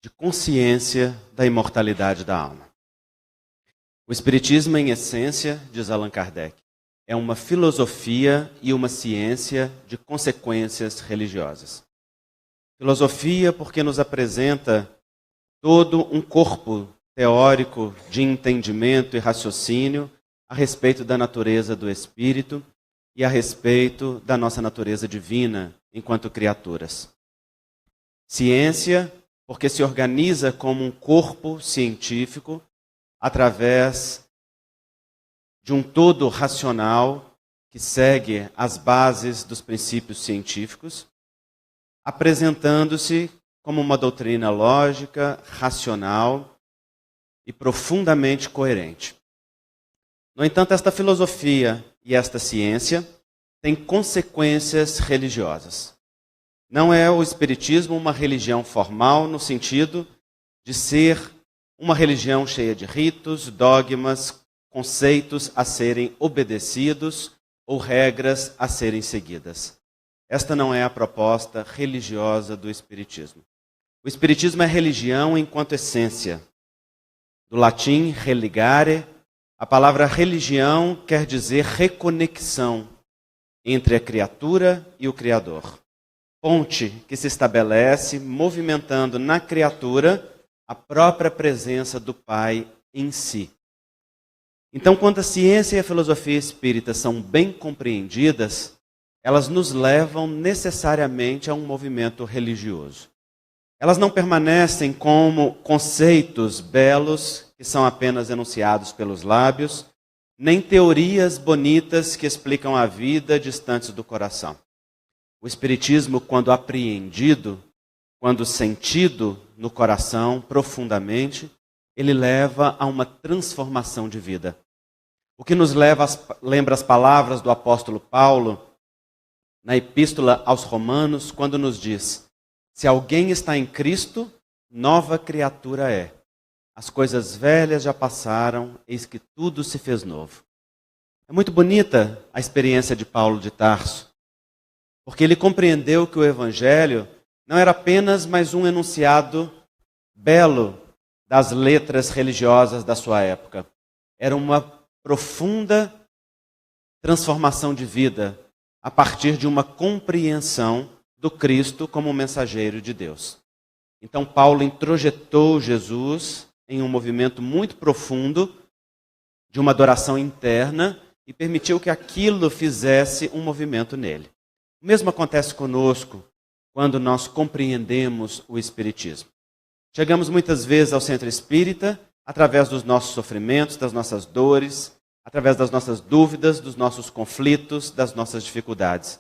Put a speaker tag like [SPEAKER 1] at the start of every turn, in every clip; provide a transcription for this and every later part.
[SPEAKER 1] de consciência da imortalidade da alma. O Espiritismo, em essência, diz Allan Kardec, é uma filosofia e uma ciência de consequências religiosas. Filosofia porque nos apresenta todo um corpo teórico de entendimento e raciocínio a respeito da natureza do espírito e a respeito da nossa natureza divina enquanto criaturas. Ciência porque se organiza como um corpo científico através de um todo racional que segue as bases dos princípios científicos, apresentando-se como uma doutrina lógica, racional e profundamente coerente. No entanto, esta filosofia e esta ciência têm consequências religiosas. Não é o Espiritismo uma religião formal no sentido de ser uma religião cheia de ritos, dogmas, conceitos a serem obedecidos ou regras a serem seguidas. Esta não é a proposta religiosa do Espiritismo. O Espiritismo é religião enquanto essência. Do latim religare, a palavra religião quer dizer reconexão entre a criatura e o Criador. Ponte que se estabelece movimentando na criatura a própria presença do Pai em si. Então, quando a ciência e a filosofia espírita são bem compreendidas, elas nos levam necessariamente a um movimento religioso. Elas não permanecem como conceitos belos que são apenas enunciados pelos lábios, nem teorias bonitas que explicam a vida distantes do coração. O Espiritismo, quando apreendido, quando sentido no coração profundamente, ele leva a uma transformação de vida. O que nos lembra as palavras do apóstolo Paulo na Epístola aos Romanos, quando nos diz: se alguém está em Cristo, nova criatura é. As coisas velhas já passaram, eis que tudo se fez novo. É muito bonita a experiência de Paulo de Tarso, porque ele compreendeu que o Evangelho não era apenas mais um enunciado belo das letras religiosas da sua época. Era uma profunda transformação de vida a partir de uma compreensão do Cristo como mensageiro de Deus. Então Paulo introjetou Jesus em um movimento muito profundo de uma adoração interna e permitiu que aquilo fizesse um movimento nele. O mesmo acontece conosco quando nós compreendemos o Espiritismo. Chegamos muitas vezes ao centro espírita através dos nossos sofrimentos, das nossas dores, através das nossas dúvidas, dos nossos conflitos, das nossas dificuldades.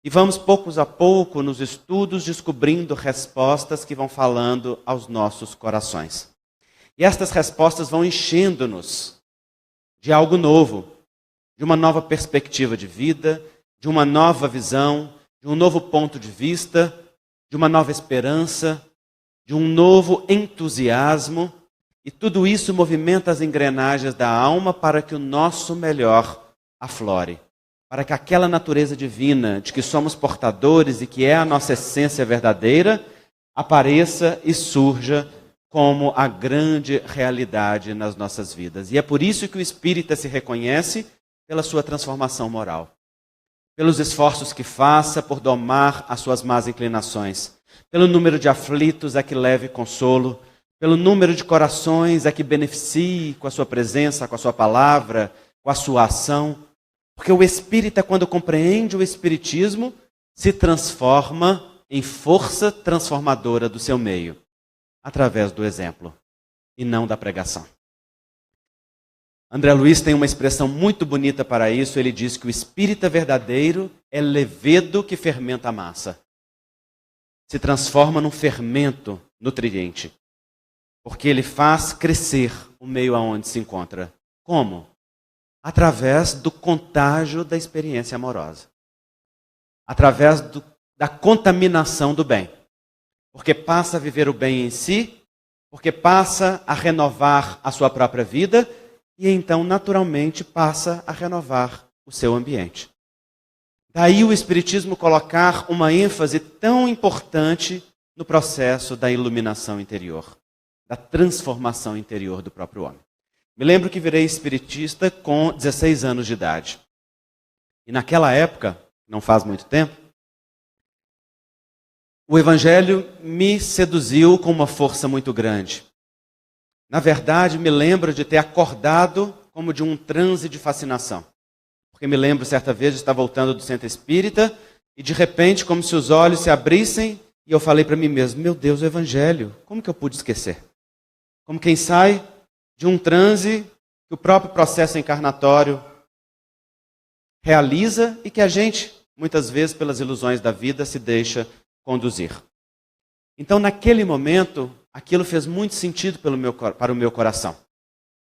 [SPEAKER 1] E vamos, poucos a pouco, nos estudos, descobrindo respostas que vão falando aos nossos corações. E estas respostas vão enchendo-nos de algo novo, de uma nova perspectiva de vida, de uma nova visão, de um novo ponto de vista, de uma nova esperança, de um novo entusiasmo. E tudo isso movimenta as engrenagens da alma para que o nosso melhor aflore. Para que aquela natureza divina de que somos portadores e que é a nossa essência verdadeira, apareça e surja como a grande realidade nas nossas vidas. E é por isso que o espírita se reconhece pela sua transformação moral. Pelos esforços que faça por domar as suas más inclinações. Pelo número de aflitos a que leve consolo. Pelo número de corações a que beneficie com a sua presença, com a sua palavra, com a sua ação. Porque o espírita, quando compreende o espiritismo, se transforma em força transformadora do seu meio, através do exemplo e não da pregação. André Luiz tem uma expressão muito bonita para isso. Ele diz que o espírita verdadeiro é levedo que fermenta a massa. Se transforma num fermento nutriente, porque ele faz crescer o meio aonde se encontra. Como? Através do contágio da experiência amorosa. Através da contaminação do bem. Porque passa a viver o bem em si, porque passa a renovar a sua própria vida e então, naturalmente, passa a renovar o seu ambiente. Daí o Espiritismo colocar uma ênfase tão importante no processo da iluminação interior, da transformação interior do próprio homem. Me lembro que virei espiritista com 16 anos de idade. E naquela época, não faz muito tempo, o Evangelho me seduziu com uma força muito grande. Na verdade, me lembro de ter acordado como de um transe de fascinação. Porque me lembro, certa vez, de estar voltando do centro espírita e, de repente, como se os olhos se abrissem, e eu falei para mim mesmo, meu Deus, o Evangelho, como que eu pude esquecer? Como quem sai de um transe que o próprio processo encarnatório realiza e que a gente, muitas vezes, pelas ilusões da vida, se deixa conduzir. Então, naquele momento, aquilo fez muito sentido para o meu coração.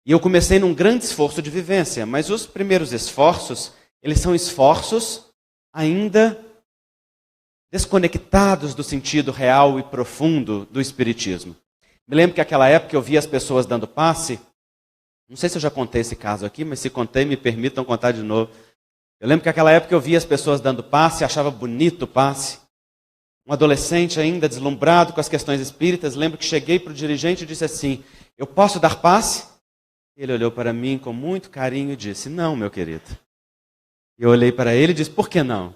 [SPEAKER 1] E eu comecei num grande esforço de vivência, mas os primeiros esforços, eles são esforços ainda desconectados do sentido real e profundo do Espiritismo. Me lembro que naquela época eu via as pessoas dando passe. Não sei se eu já contei esse caso aqui, mas se contei, me permitam contar de novo. Eu lembro que naquela época eu via as pessoas dando passe, achava bonito o passe. Um adolescente ainda deslumbrado com as questões espíritas, lembro que cheguei para o dirigente e disse assim, eu posso dar passe? Ele olhou para mim com muito carinho e disse, não, meu querido. Eu olhei para ele e disse, por que não?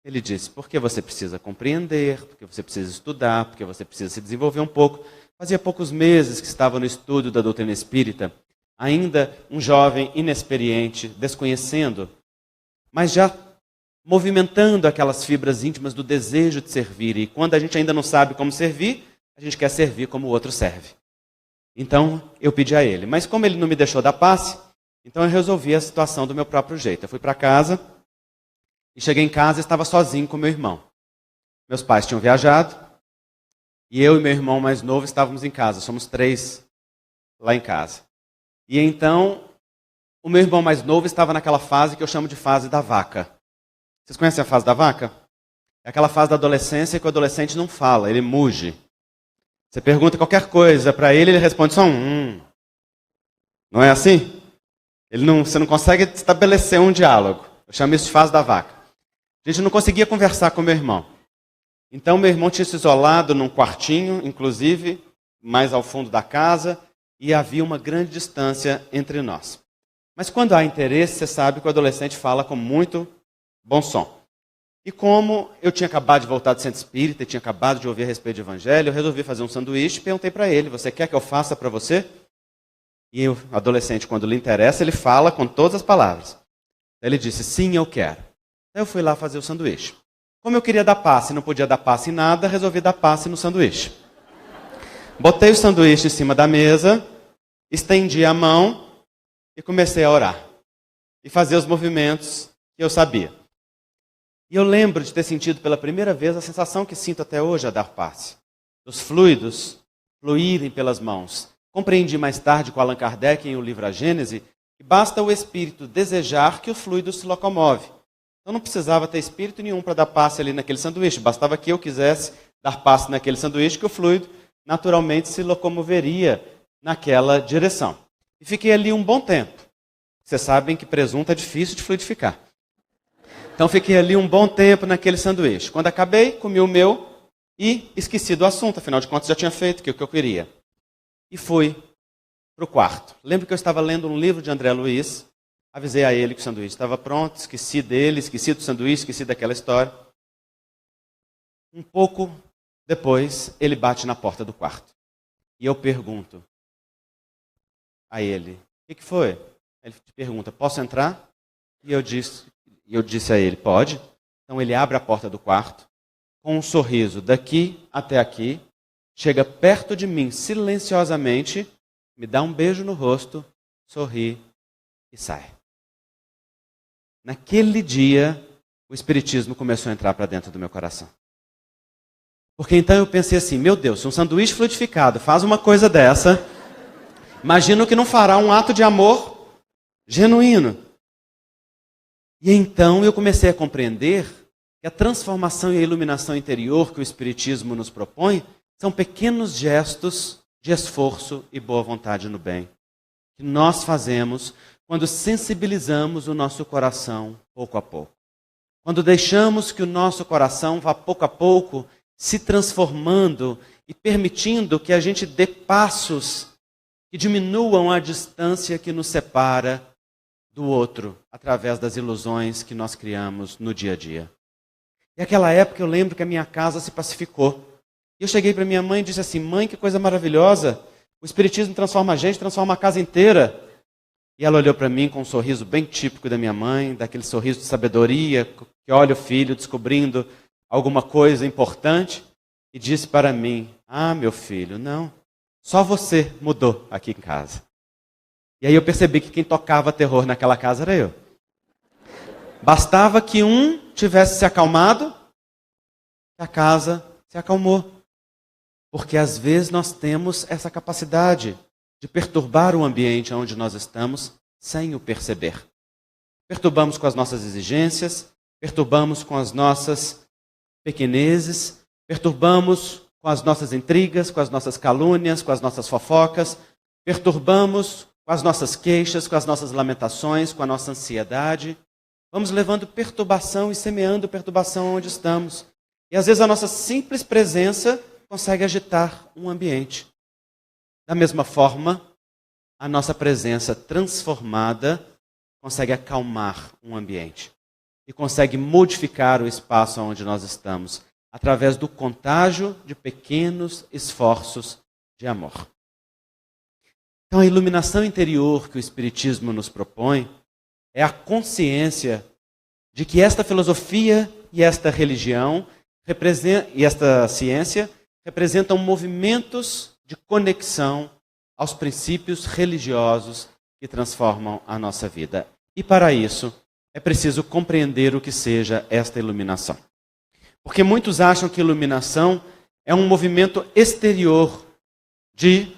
[SPEAKER 1] Ele disse, porque você precisa compreender, porque você precisa estudar, porque você precisa se desenvolver um pouco. Fazia poucos meses que estava no estudo da doutrina espírita, ainda um jovem inexperiente, desconhecendo, mas já movimentando aquelas fibras íntimas do desejo de servir. E quando a gente ainda não sabe como servir, a gente quer servir como o outro serve. Então, eu pedi a ele. Mas como ele não me deixou dar passe, então eu resolvi a situação do meu próprio jeito. Eu fui para casa e cheguei em casa e estava sozinho com meu irmão. Meus pais tinham viajado e eu e meu irmão mais novo estávamos em casa. Somos 3 lá em casa. E então, o meu irmão mais novo estava naquela fase que eu chamo de fase da vaca. Vocês conhecem a fase da vaca? É aquela fase da adolescência que o adolescente não fala, ele muge. Você pergunta qualquer coisa para ele, ele responde só Não é assim? Você não consegue estabelecer um diálogo. Eu chamo isso de fase da vaca. A gente não conseguia conversar com meu irmão. Então, meu irmão tinha se isolado num quartinho, inclusive, mais ao fundo da casa, e havia uma grande distância entre nós. Mas quando há interesse, você sabe que o adolescente fala com muito bom som. E como eu tinha acabado de voltar do centro espírita, e tinha acabado de ouvir a respeito do Evangelho, eu resolvi fazer um sanduíche e perguntei para ele, você quer que eu faça para você? E o adolescente, quando lhe interessa, ele fala com todas as palavras. Ele disse, sim, eu quero. Então eu fui lá fazer o sanduíche. Como eu queria dar passe e não podia dar passe em nada, resolvi dar passe no sanduíche. Botei o sanduíche em cima da mesa, estendi a mão e comecei a orar. E fazer os movimentos que eu sabia. E eu lembro de ter sentido pela primeira vez a sensação que sinto até hoje a dar passe. Os fluidos fluírem pelas mãos. Compreendi mais tarde com Allan Kardec em o livro A Gênese, que basta o espírito desejar que o fluido se locomove. Então não precisava ter espírito nenhum para dar passe ali naquele sanduíche. Bastava que eu quisesse dar passe naquele sanduíche que o fluido naturalmente se locomoveria naquela direção. E fiquei ali um bom tempo. Vocês sabem que presunto é difícil de fluidificar. Então fiquei ali um bom tempo naquele sanduíche. Quando acabei, comi o meu e esqueci do assunto. Afinal de contas, já tinha feito o que eu queria. E fui para o quarto. Lembro que eu estava lendo um livro de André Luiz. Avisei a ele que o sanduíche estava pronto. Esqueci dele, esqueci do sanduíche, esqueci daquela história. Um pouco depois, ele bate na porta do quarto. E eu pergunto a ele, o que foi? Ele pergunta, posso entrar? E eu disse a ele, pode. Então ele abre a porta do quarto, com um sorriso daqui até aqui, chega perto de mim silenciosamente, me dá um beijo no rosto, sorri e sai. Naquele dia, o Espiritismo começou a entrar para dentro do meu coração. Porque então eu pensei assim, meu Deus, se um sanduíche fluidificado faz uma coisa dessa, imagino que não fará um ato de amor genuíno. E então eu comecei a compreender que a transformação e a iluminação interior que o Espiritismo nos propõe são pequenos gestos de esforço e boa vontade no bem, que nós fazemos quando sensibilizamos o nosso coração pouco a pouco. Quando deixamos que o nosso coração vá pouco a pouco se transformando e permitindo que a gente dê passos que diminuam a distância que nos separa do outro, através das ilusões que nós criamos no dia a dia. E naquela época eu lembro que a minha casa se pacificou. E eu cheguei para minha mãe e disse assim: mãe, que coisa maravilhosa, o Espiritismo transforma a gente, transforma a casa inteira. E ela olhou para mim com um sorriso bem típico da minha mãe, daquele sorriso de sabedoria, que olha o filho descobrindo alguma coisa importante, e disse para mim: ah, meu filho, não, só você mudou aqui em casa. E aí eu percebi que quem tocava terror naquela casa era eu. Bastava que um tivesse se acalmado, que a casa se acalmou. Porque às vezes nós temos essa capacidade de perturbar o ambiente onde nós estamos sem o perceber. Perturbamos com as nossas exigências, perturbamos com as nossas pequenezes, perturbamos com as nossas intrigas, com as nossas calúnias, com as nossas fofocas, perturbamos com as nossas queixas, com as nossas lamentações, com a nossa ansiedade. Vamos levando perturbação e semeando perturbação onde estamos. E às vezes a nossa simples presença consegue agitar um ambiente. Da mesma forma, a nossa presença transformada consegue acalmar um ambiente e consegue modificar o espaço onde nós estamos, através do contágio de pequenos esforços de amor. Então, a iluminação interior que o Espiritismo nos propõe é a consciência de que esta filosofia e esta religião e esta ciência representam movimentos de conexão aos princípios religiosos que transformam a nossa vida. E para isso, é preciso compreender o que seja esta iluminação. Porque muitos acham que iluminação é um movimento exterior de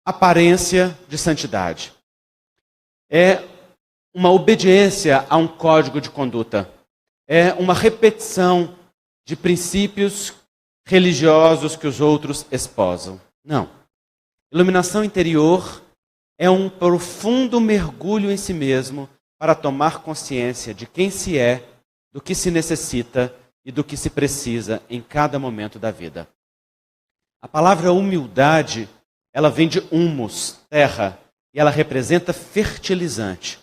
[SPEAKER 1] aparência de santidade. É uma obediência a um código de conduta. É uma repetição de princípios religiosos que os outros esposam. Não. Iluminação interior é um profundo mergulho em si mesmo para tomar consciência de quem se é, do que se necessita e do que se precisa em cada momento da vida. A palavra humildade, ela vem de humus, terra, e ela representa fertilizante.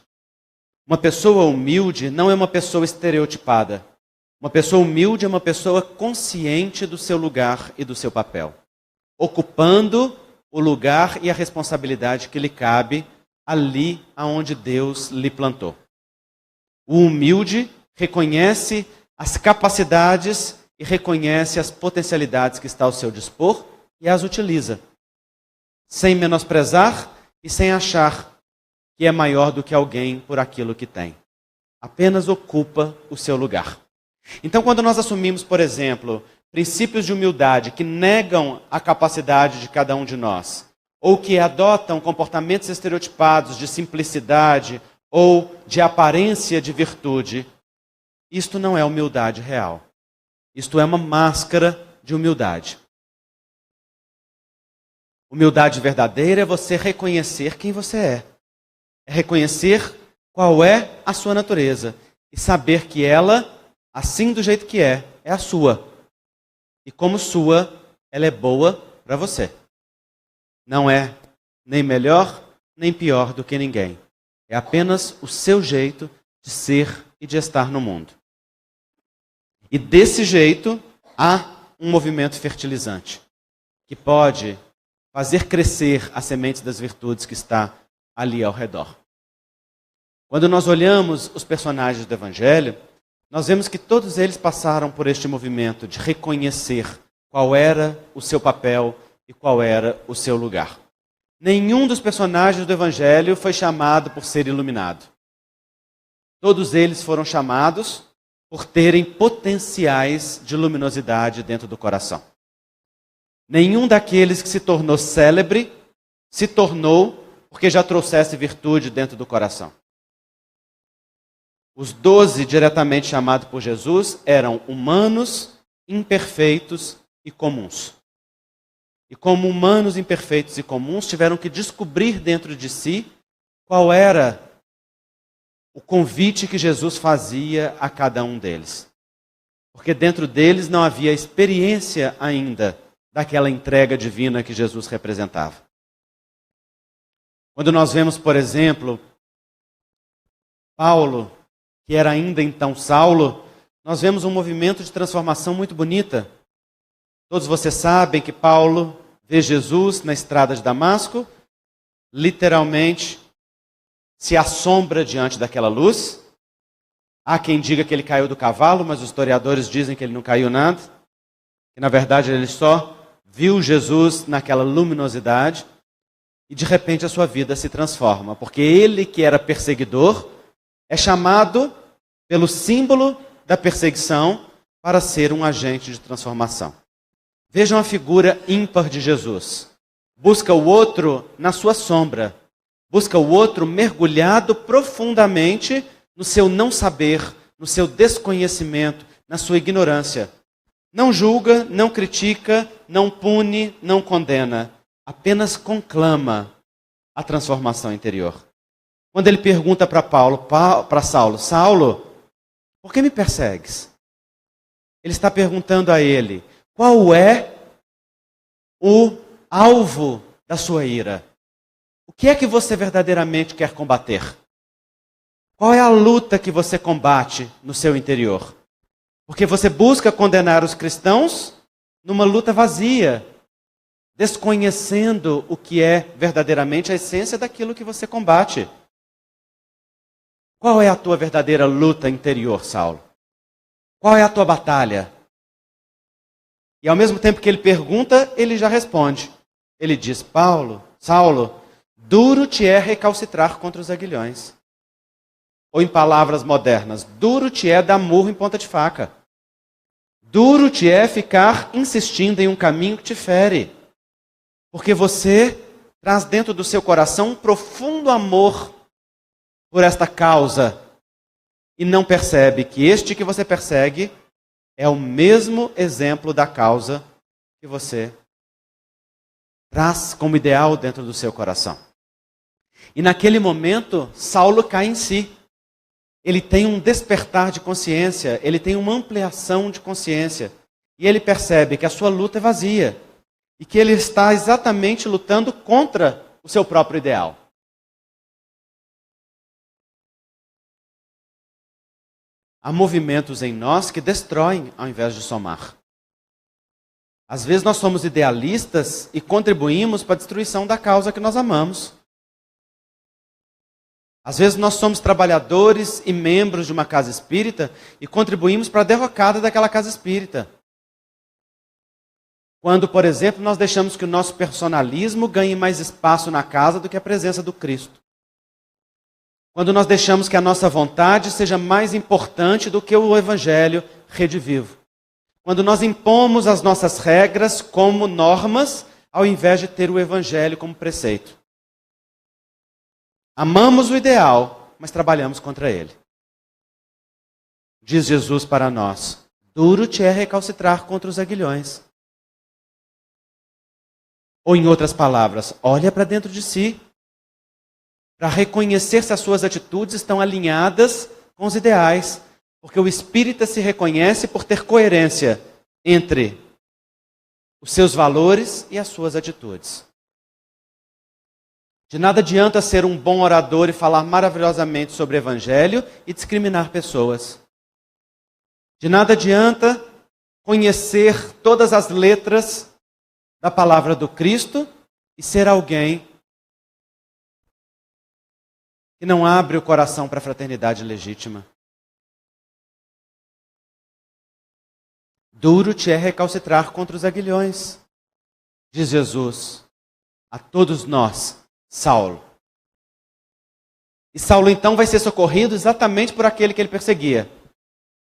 [SPEAKER 1] Uma pessoa humilde não é uma pessoa estereotipada. Uma pessoa humilde é uma pessoa consciente do seu lugar e do seu papel, ocupando o lugar e a responsabilidade que lhe cabe ali aonde Deus lhe plantou. O humilde reconhece as capacidades e reconhece as potencialidades que está ao seu dispor e as utiliza, sem menosprezar e sem achar que é maior do que alguém por aquilo que tem. Apenas ocupa o seu lugar. Então, quando nós assumimos, por exemplo, princípios de humildade que negam a capacidade de cada um de nós, ou que adotam comportamentos estereotipados de simplicidade ou de aparência de virtude, isto não é humildade real. Isto é uma máscara de humildade. Humildade verdadeira é você reconhecer quem você é. É reconhecer qual é a sua natureza e saber que ela, assim do jeito que é a sua. E como sua, ela é boa para você. Não é nem melhor, nem pior do que ninguém. É apenas o seu jeito de ser e de estar no mundo. E desse jeito, há um movimento fertilizante, que pode fazer crescer as sementes das virtudes que está ali ao redor. Quando nós olhamos os personagens do Evangelho, nós vemos que todos eles passaram por este movimento de reconhecer qual era o seu papel e qual era o seu lugar. Nenhum dos personagens do Evangelho foi chamado por ser iluminado. Todos eles foram chamados por terem potenciais de luminosidade dentro do coração. Nenhum daqueles que se tornou célebre se tornou porque já trouxesse virtude dentro do coração. Os 12 diretamente chamados por Jesus eram humanos, imperfeitos e comuns. E como humanos imperfeitos e comuns, tiveram que descobrir dentro de si qual era o convite que Jesus fazia a cada um deles. Porque dentro deles não havia experiência ainda daquela entrega divina que Jesus representava. Quando nós vemos, por exemplo, Paulo, que era ainda então Saulo, nós vemos um movimento de transformação muito bonita. Todos vocês sabem que Paulo vê Jesus na estrada de Damasco, literalmente se assombra diante daquela luz. Há quem diga que ele caiu do cavalo, mas os historiadores dizem que ele não caiu nada, que na verdade ele só viu Jesus naquela luminosidade e de repente a sua vida se transforma, porque ele que era perseguidor é chamado pelo símbolo da perseguição para ser um agente de transformação. Vejam a figura ímpar de Jesus. Busca o outro na sua sombra. Busca o outro mergulhado profundamente no seu não saber, no seu desconhecimento, na sua ignorância. Não julga, não critica, não pune, não condena. Apenas conclama a transformação interior. Quando ele pergunta para Saulo, Saulo, por que me persegues? Ele está perguntando a ele, qual é o alvo da sua ira? O que é que você verdadeiramente quer combater? Qual é a luta que você combate no seu interior? Porque você busca condenar os cristãos numa luta vazia, desconhecendo o que é verdadeiramente a essência daquilo que você combate. Qual é a tua verdadeira luta interior, Saulo? Qual é a tua batalha? E ao mesmo tempo que ele pergunta, ele já responde. Ele diz, Saulo, duro te é recalcitrar contra os aguilhões. Ou em palavras modernas, duro te é dar murro em ponta de faca. Duro te é ficar insistindo em um caminho que te fere. Porque você traz dentro do seu coração um profundo amor por esta causa e não percebe que este que você persegue é o mesmo exemplo da causa que você traz como ideal dentro do seu coração. E naquele momento, Saulo cai em si. Ele tem um despertar de consciência, ele tem uma ampliação de consciência. E ele percebe que a sua luta é vazia. E que ele está exatamente lutando contra o seu próprio ideal. Há movimentos em nós que destroem ao invés de somar. Às vezes nós somos idealistas e contribuímos para a destruição da causa que nós amamos. Às vezes nós somos trabalhadores e membros de uma casa espírita e contribuímos para a derrocada daquela casa espírita. Quando, por exemplo, nós deixamos que o nosso personalismo ganhe mais espaço na casa do que a presença do Cristo. Quando nós deixamos que a nossa vontade seja mais importante do que o Evangelho redivivo. Quando nós impomos as nossas regras como normas, ao invés de ter o Evangelho como preceito. Amamos o ideal, mas trabalhamos contra ele. Diz Jesus para nós, duro te é recalcitrar contra os aguilhões. Ou em outras palavras, olha para dentro de si, para reconhecer se as suas atitudes estão alinhadas com os ideais. Porque o espírita se reconhece por ter coerência entre os seus valores e as suas atitudes. De nada adianta ser um bom orador e falar maravilhosamente sobre o Evangelho e discriminar pessoas. De nada adianta conhecer todas as letras da palavra do Cristo e ser alguém que não abre o coração para a fraternidade legítima. Duro te é recalcitrar contra os aguilhões, diz Jesus a todos nós, Saulo. E Saulo então vai ser socorrido exatamente por aquele que ele perseguia.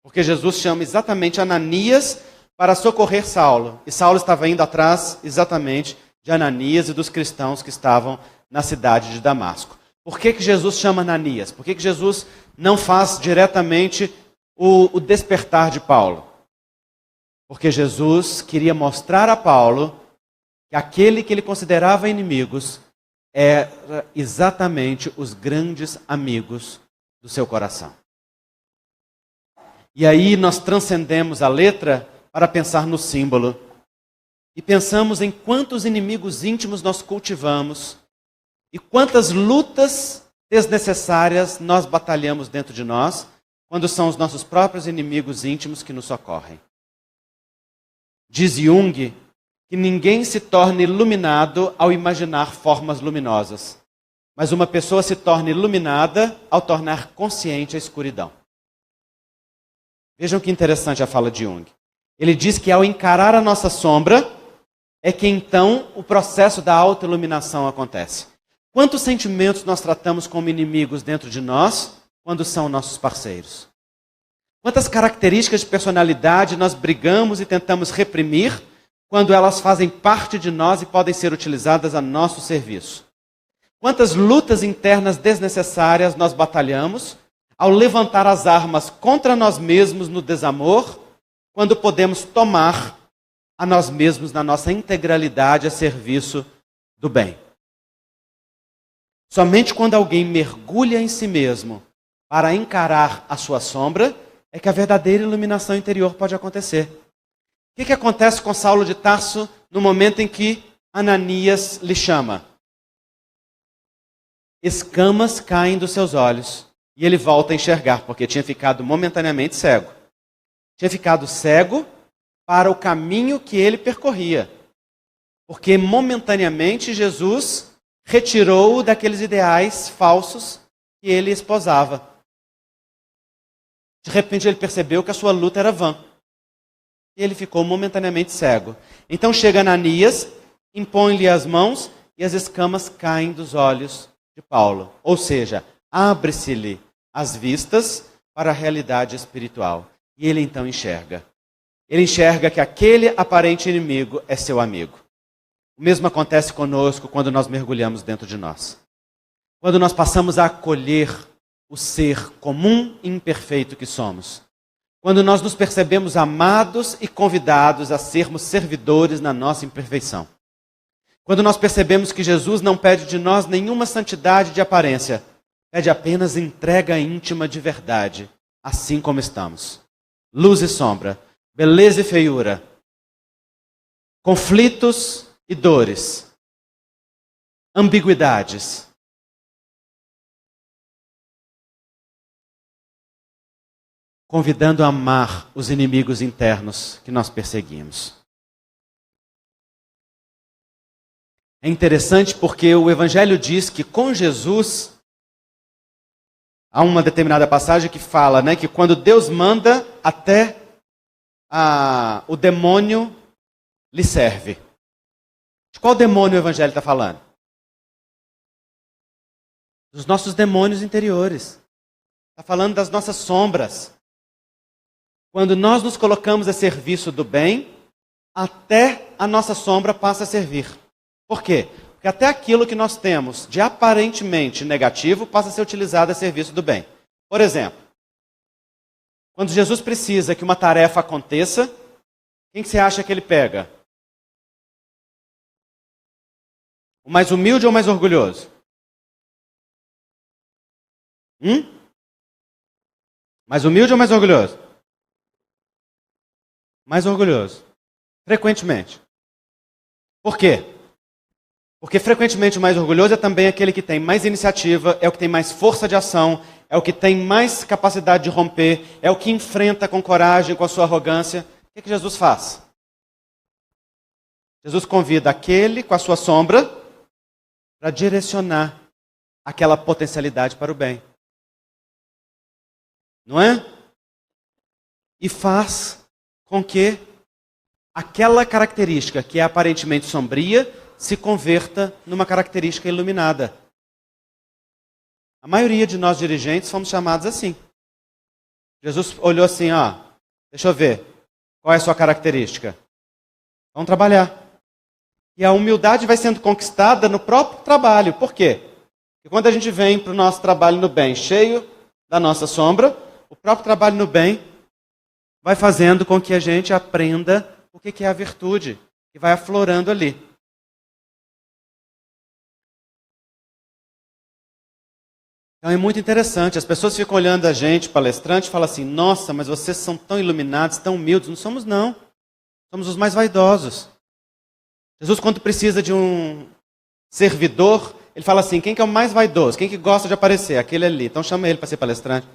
[SPEAKER 1] Porque Jesus chama exatamente Ananias para socorrer Saulo. E Saulo estava indo atrás exatamente de Ananias e dos cristãos que estavam na cidade de Damasco. Por que Jesus chama Ananias? Por que Jesus não faz diretamente o despertar de Paulo? Porque Jesus queria mostrar a Paulo que aquele que ele considerava inimigos era exatamente os grandes amigos do seu coração. E aí nós transcendemos a letra para pensar no símbolo. E pensamos em quantos inimigos íntimos nós cultivamos e quantas lutas desnecessárias nós batalhamos dentro de nós, quando são os nossos próprios inimigos íntimos que nos socorrem. Diz Jung que ninguém se torna iluminado ao imaginar formas luminosas, mas uma pessoa se torna iluminada ao tornar consciente a escuridão. Vejam que interessante a fala de Jung. Ele diz que ao encarar a nossa sombra, é que então o processo da autoiluminação acontece. Quantos sentimentos nós tratamos como inimigos dentro de nós, quando são nossos parceiros? Quantas características de personalidade nós brigamos e tentamos reprimir, quando elas fazem parte de nós e podem ser utilizadas a nosso serviço? Quantas lutas internas desnecessárias nós batalhamos ao levantar as armas contra nós mesmos no desamor, quando podemos tomar a nós mesmos na nossa integralidade a serviço do bem? Somente quando alguém mergulha em si mesmo para encarar a sua sombra é que a verdadeira iluminação interior pode acontecer. O que acontece com Saulo de Tarso no momento em que Ananias lhe chama? Escamas caem dos seus olhos e ele volta a enxergar, porque tinha ficado momentaneamente cego. Tinha ficado cego para o caminho que ele percorria, porque momentaneamente Jesus retirou-o daqueles ideais falsos que ele esposava. De repente ele percebeu que a sua luta era vã. E ele ficou momentaneamente cego. Então chega Ananias, impõe-lhe as mãos e as escamas caem dos olhos de Paulo. Ou seja, abre-se-lhe as vistas para a realidade espiritual. E ele então enxerga. Ele enxerga que aquele aparente inimigo é seu amigo. O mesmo acontece conosco quando nós mergulhamos dentro de nós. Quando nós passamos a acolher o ser comum e imperfeito que somos. Quando nós nos percebemos amados e convidados a sermos servidores na nossa imperfeição. Quando nós percebemos que Jesus não pede de nós nenhuma santidade de aparência, pede apenas entrega íntima de verdade, assim como estamos. Luz e sombra, beleza e feiura, conflitos e dores, ambiguidades. Convidando a amar os inimigos internos que nós perseguimos. É interessante porque o Evangelho diz que com Jesus, há uma determinada passagem que fala, que quando Deus manda, até o demônio lhe serve. De qual demônio o Evangelho está falando? Dos nossos demônios interiores. Está falando das nossas sombras. Quando nós nos colocamos a serviço do bem, até a nossa sombra passa a servir. Por quê? Porque até aquilo que nós temos de aparentemente negativo passa a ser utilizado a serviço do bem. Por exemplo, quando Jesus precisa que uma tarefa aconteça, quem que você acha que ele pega? O mais humilde ou o mais orgulhoso? Mais humilde ou mais orgulhoso? Mais orgulhoso. Frequentemente. Por quê? Porque frequentemente o mais orgulhoso é também aquele que tem mais iniciativa, é o que tem mais força de ação, é o que tem mais capacidade de romper, é o que enfrenta com coragem, com a sua arrogância. O que Jesus faz? Jesus convida aquele com a sua sombra para direcionar aquela potencialidade para o bem. Não é? E faz com que aquela característica que é aparentemente sombria se converta numa característica iluminada. A maioria de nós dirigentes fomos chamados assim. Jesus olhou assim, deixa eu ver, qual é a sua característica? Vamos trabalhar. E a humildade vai sendo conquistada no próprio trabalho. Por quê? Porque quando a gente vem para o nosso trabalho no bem cheio da nossa sombra, o próprio trabalho no bem vai fazendo com que a gente aprenda o que é a virtude, que vai aflorando ali. Então é muito interessante. As pessoas ficam olhando a gente, palestrante, e falam assim, nossa, mas vocês são tão iluminados, tão humildes. Não somos, não. Somos os mais vaidosos. Jesus, quando precisa de um servidor, ele fala assim, quem que é o mais vaidoso? Quem que gosta de aparecer? Aquele ali. Então chama ele para ser palestrante.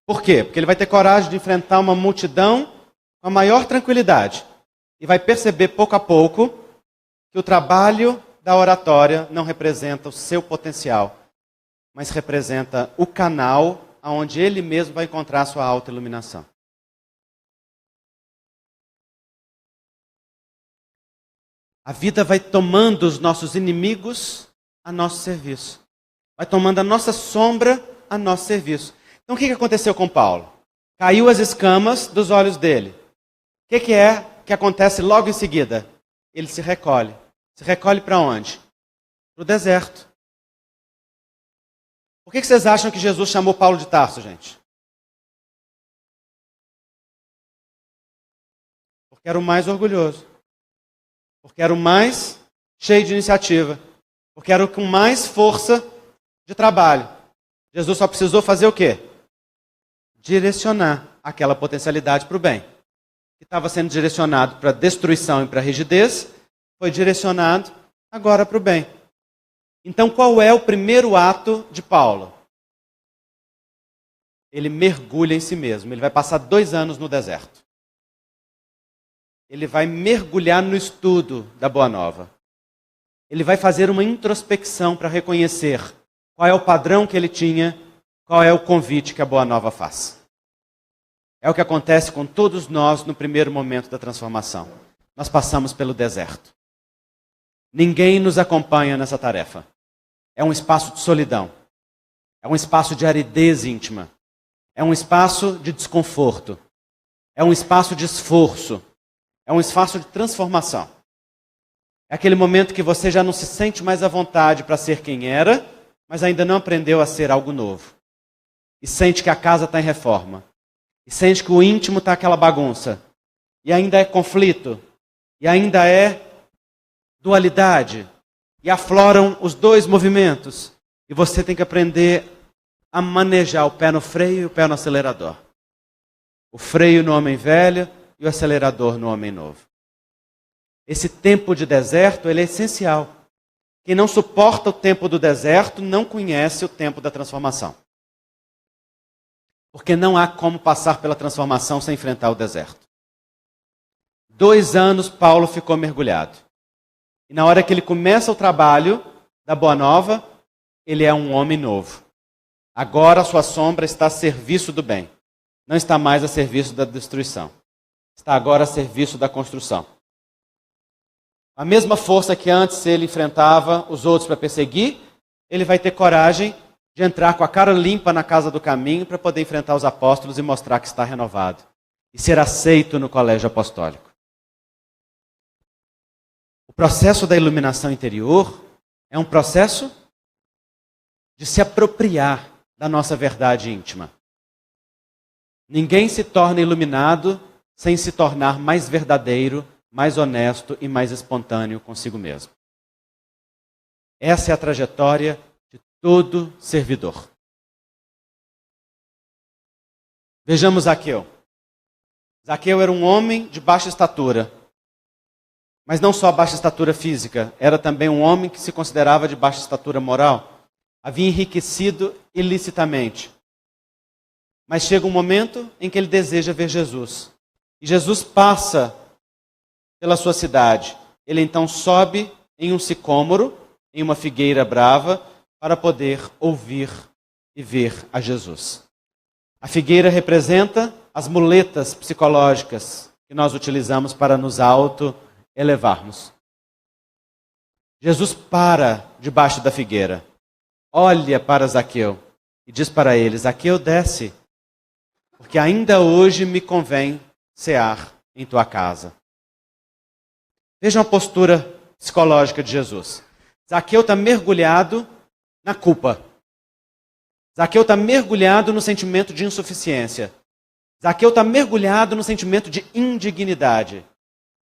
[SPEAKER 1] Por quê? Porque ele vai ter coragem de enfrentar uma multidão com a maior tranquilidade. E vai perceber pouco a pouco que o trabalho da oratória não representa o seu potencial, mas representa o canal aonde ele mesmo vai encontrar a sua autoiluminação. A vida vai tomando os nossos inimigos a nosso serviço. Vai tomando a nossa sombra a nosso serviço. Então o que aconteceu com Paulo? Caiu as escamas dos olhos dele. O que é que acontece logo em seguida? Ele se recolhe. Se recolhe para onde? Para o deserto. Por que vocês acham que Jesus chamou Paulo de Tarso, gente? Porque era o mais orgulhoso. Porque era o mais cheio de iniciativa. Porque era o com mais força de trabalho. Jesus só precisou fazer o quê? Direcionar aquela potencialidade para o bem. Que estava sendo direcionado para destruição e para rigidez, foi direcionado agora para o bem. Então, qual é o primeiro ato de Paulo? Ele mergulha em si mesmo. Ele vai passar 2 anos no deserto. Ele vai mergulhar no estudo da Boa Nova. Ele vai fazer uma introspecção para reconhecer qual é o padrão que ele tinha, qual é o convite que a Boa Nova faz. É o que acontece com todos nós no primeiro momento da transformação. Nós passamos pelo deserto. Ninguém nos acompanha nessa tarefa. É um espaço de solidão. É um espaço de aridez íntima. É um espaço de desconforto. É um espaço de esforço. É um espaço de transformação. É aquele momento que você já não se sente mais à vontade para ser quem era, mas ainda não aprendeu a ser algo novo. E sente que a casa está em reforma. E sente que o íntimo está aquela bagunça. E ainda é conflito. E ainda é dualidade. E afloram os dois movimentos. E você tem que aprender a manejar o pé no freio e o pé no acelerador. O freio no homem velho e o acelerador no homem novo. Esse tempo de deserto, ele é essencial. Quem não suporta o tempo do deserto não conhece o tempo da transformação. Porque não há como passar pela transformação sem enfrentar o deserto. 2 anos Paulo ficou mergulhado. E na hora que ele começa o trabalho da Boa Nova, ele é um homem novo. Agora a sua sombra está a serviço do bem. Não está mais a serviço da destruição. Está agora a serviço da construção. A mesma força que antes ele enfrentava os outros para perseguir, ele vai ter coragem de entrar com a cara limpa na casa do caminho para poder enfrentar os apóstolos e mostrar que está renovado. E ser aceito no colégio apostólico. O processo da iluminação interior é um processo de se apropriar da nossa verdade íntima. Ninguém se torna iluminado sem se tornar mais verdadeiro, mais honesto e mais espontâneo consigo mesmo. Essa é a trajetória de todo servidor. Vejamos Zaqueu. Zaqueu era um homem de baixa estatura. Mas não só baixa estatura física, era também um homem que se considerava de baixa estatura moral. Havia enriquecido ilicitamente. Mas chega um momento em que ele deseja ver Jesus. E Jesus passa pela sua cidade. Ele então sobe em um sicômoro, em uma figueira brava, para poder ouvir e ver a Jesus. A figueira representa as muletas psicológicas que nós utilizamos para nos auto-elevarmos. Jesus para debaixo da figueira, olha para Zaqueu e diz para ele: Zaqueu, desce, porque ainda hoje me convém cear em tua casa. Veja a postura psicológica de Jesus. Zaqueu está mergulhado na culpa. Zaqueu está mergulhado no sentimento de insuficiência. Zaqueu está mergulhado no sentimento de indignidade.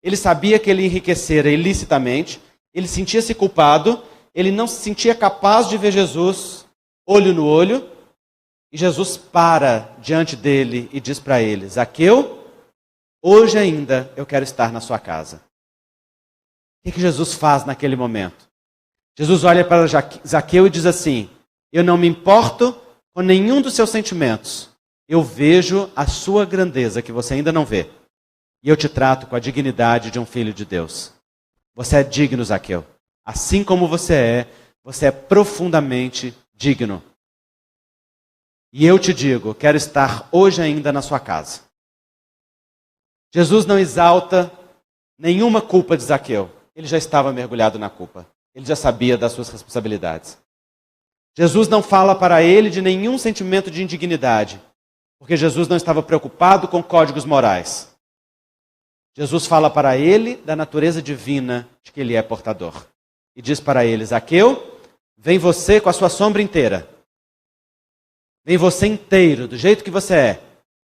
[SPEAKER 1] Ele sabia que ele enriquecera ilicitamente, ele sentia-se culpado ele não se sentia capaz de ver Jesus olho no olho, e Jesus para diante dele e diz para ele: Zaqueu, hoje ainda eu quero estar na sua casa. O que Jesus faz naquele momento? Jesus olha para Zaqueu e diz assim: eu não me importo com nenhum dos seus sentimentos. Eu vejo a sua grandeza que você ainda não vê. E eu te trato com a dignidade de um filho de Deus. Você é digno, Zaqueu. Assim como você é profundamente digno. E eu te digo, quero estar hoje ainda na sua casa. Jesus não exalta nenhuma culpa de Zaqueu. Ele já estava mergulhado na culpa. Ele já sabia das suas responsabilidades. Jesus não fala para ele de nenhum sentimento de indignidade, porque Jesus não estava preocupado com códigos morais. Jesus fala para ele da natureza divina de que ele é portador. E diz para ele: Zaqueu, vem você com a sua sombra inteira. Vem você inteiro, do jeito que você é.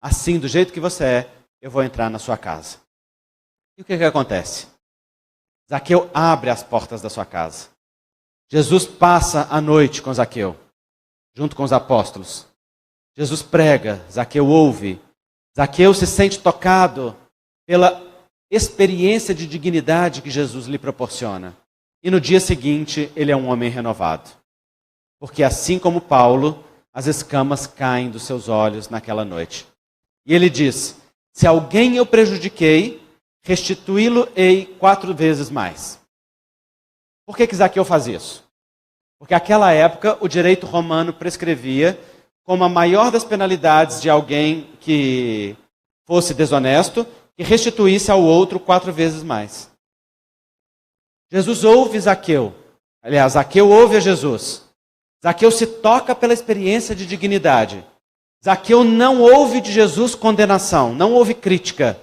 [SPEAKER 1] Assim, do jeito que você é, eu vou entrar na sua casa. E o que acontece? Zaqueu abre as portas da sua casa. Jesus passa a noite com Zaqueu, junto com os apóstolos. Jesus prega, Zaqueu ouve. Zaqueu se sente tocado pela experiência de dignidade que Jesus lhe proporciona. E no dia seguinte, ele é um homem renovado. Porque assim como Paulo, as escamas caem dos seus olhos naquela noite. E ele diz: se alguém eu prejudiquei, restituí-lo-ei 4 vezes mais. Por que Zaqueu faz isso? Porque naquela época o direito romano prescrevia como a maior das penalidades de alguém que fosse desonesto, que restituísse ao outro 4 vezes mais. Jesus ouve Zaqueu. Aliás, Zaqueu ouve a Jesus. Zaqueu se toca pela experiência de dignidade. Zaqueu não ouve de Jesus condenação, não ouve crítica.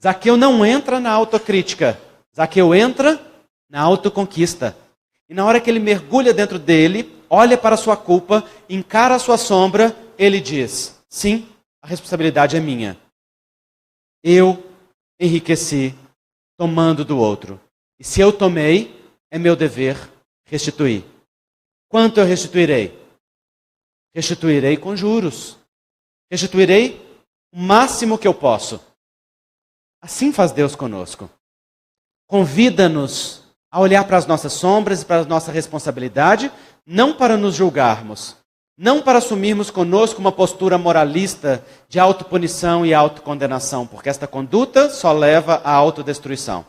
[SPEAKER 1] Zaqueu não entra na autocrítica. Zaqueu entra na autoconquista. E na hora que ele mergulha dentro dele, olha para a sua culpa, encara a sua sombra, ele diz: sim, a responsabilidade é minha. Eu enriqueci tomando do outro. E se eu tomei, é meu dever restituir. Quanto eu restituirei? Restituirei com juros. Restituirei o máximo que eu posso. Assim faz Deus conosco. Convida-nos a olhar para as nossas sombras e para a nossa responsabilidade, não para nos julgarmos, não para assumirmos conosco uma postura moralista de autopunição e autocondenação, porque esta conduta só leva à autodestruição.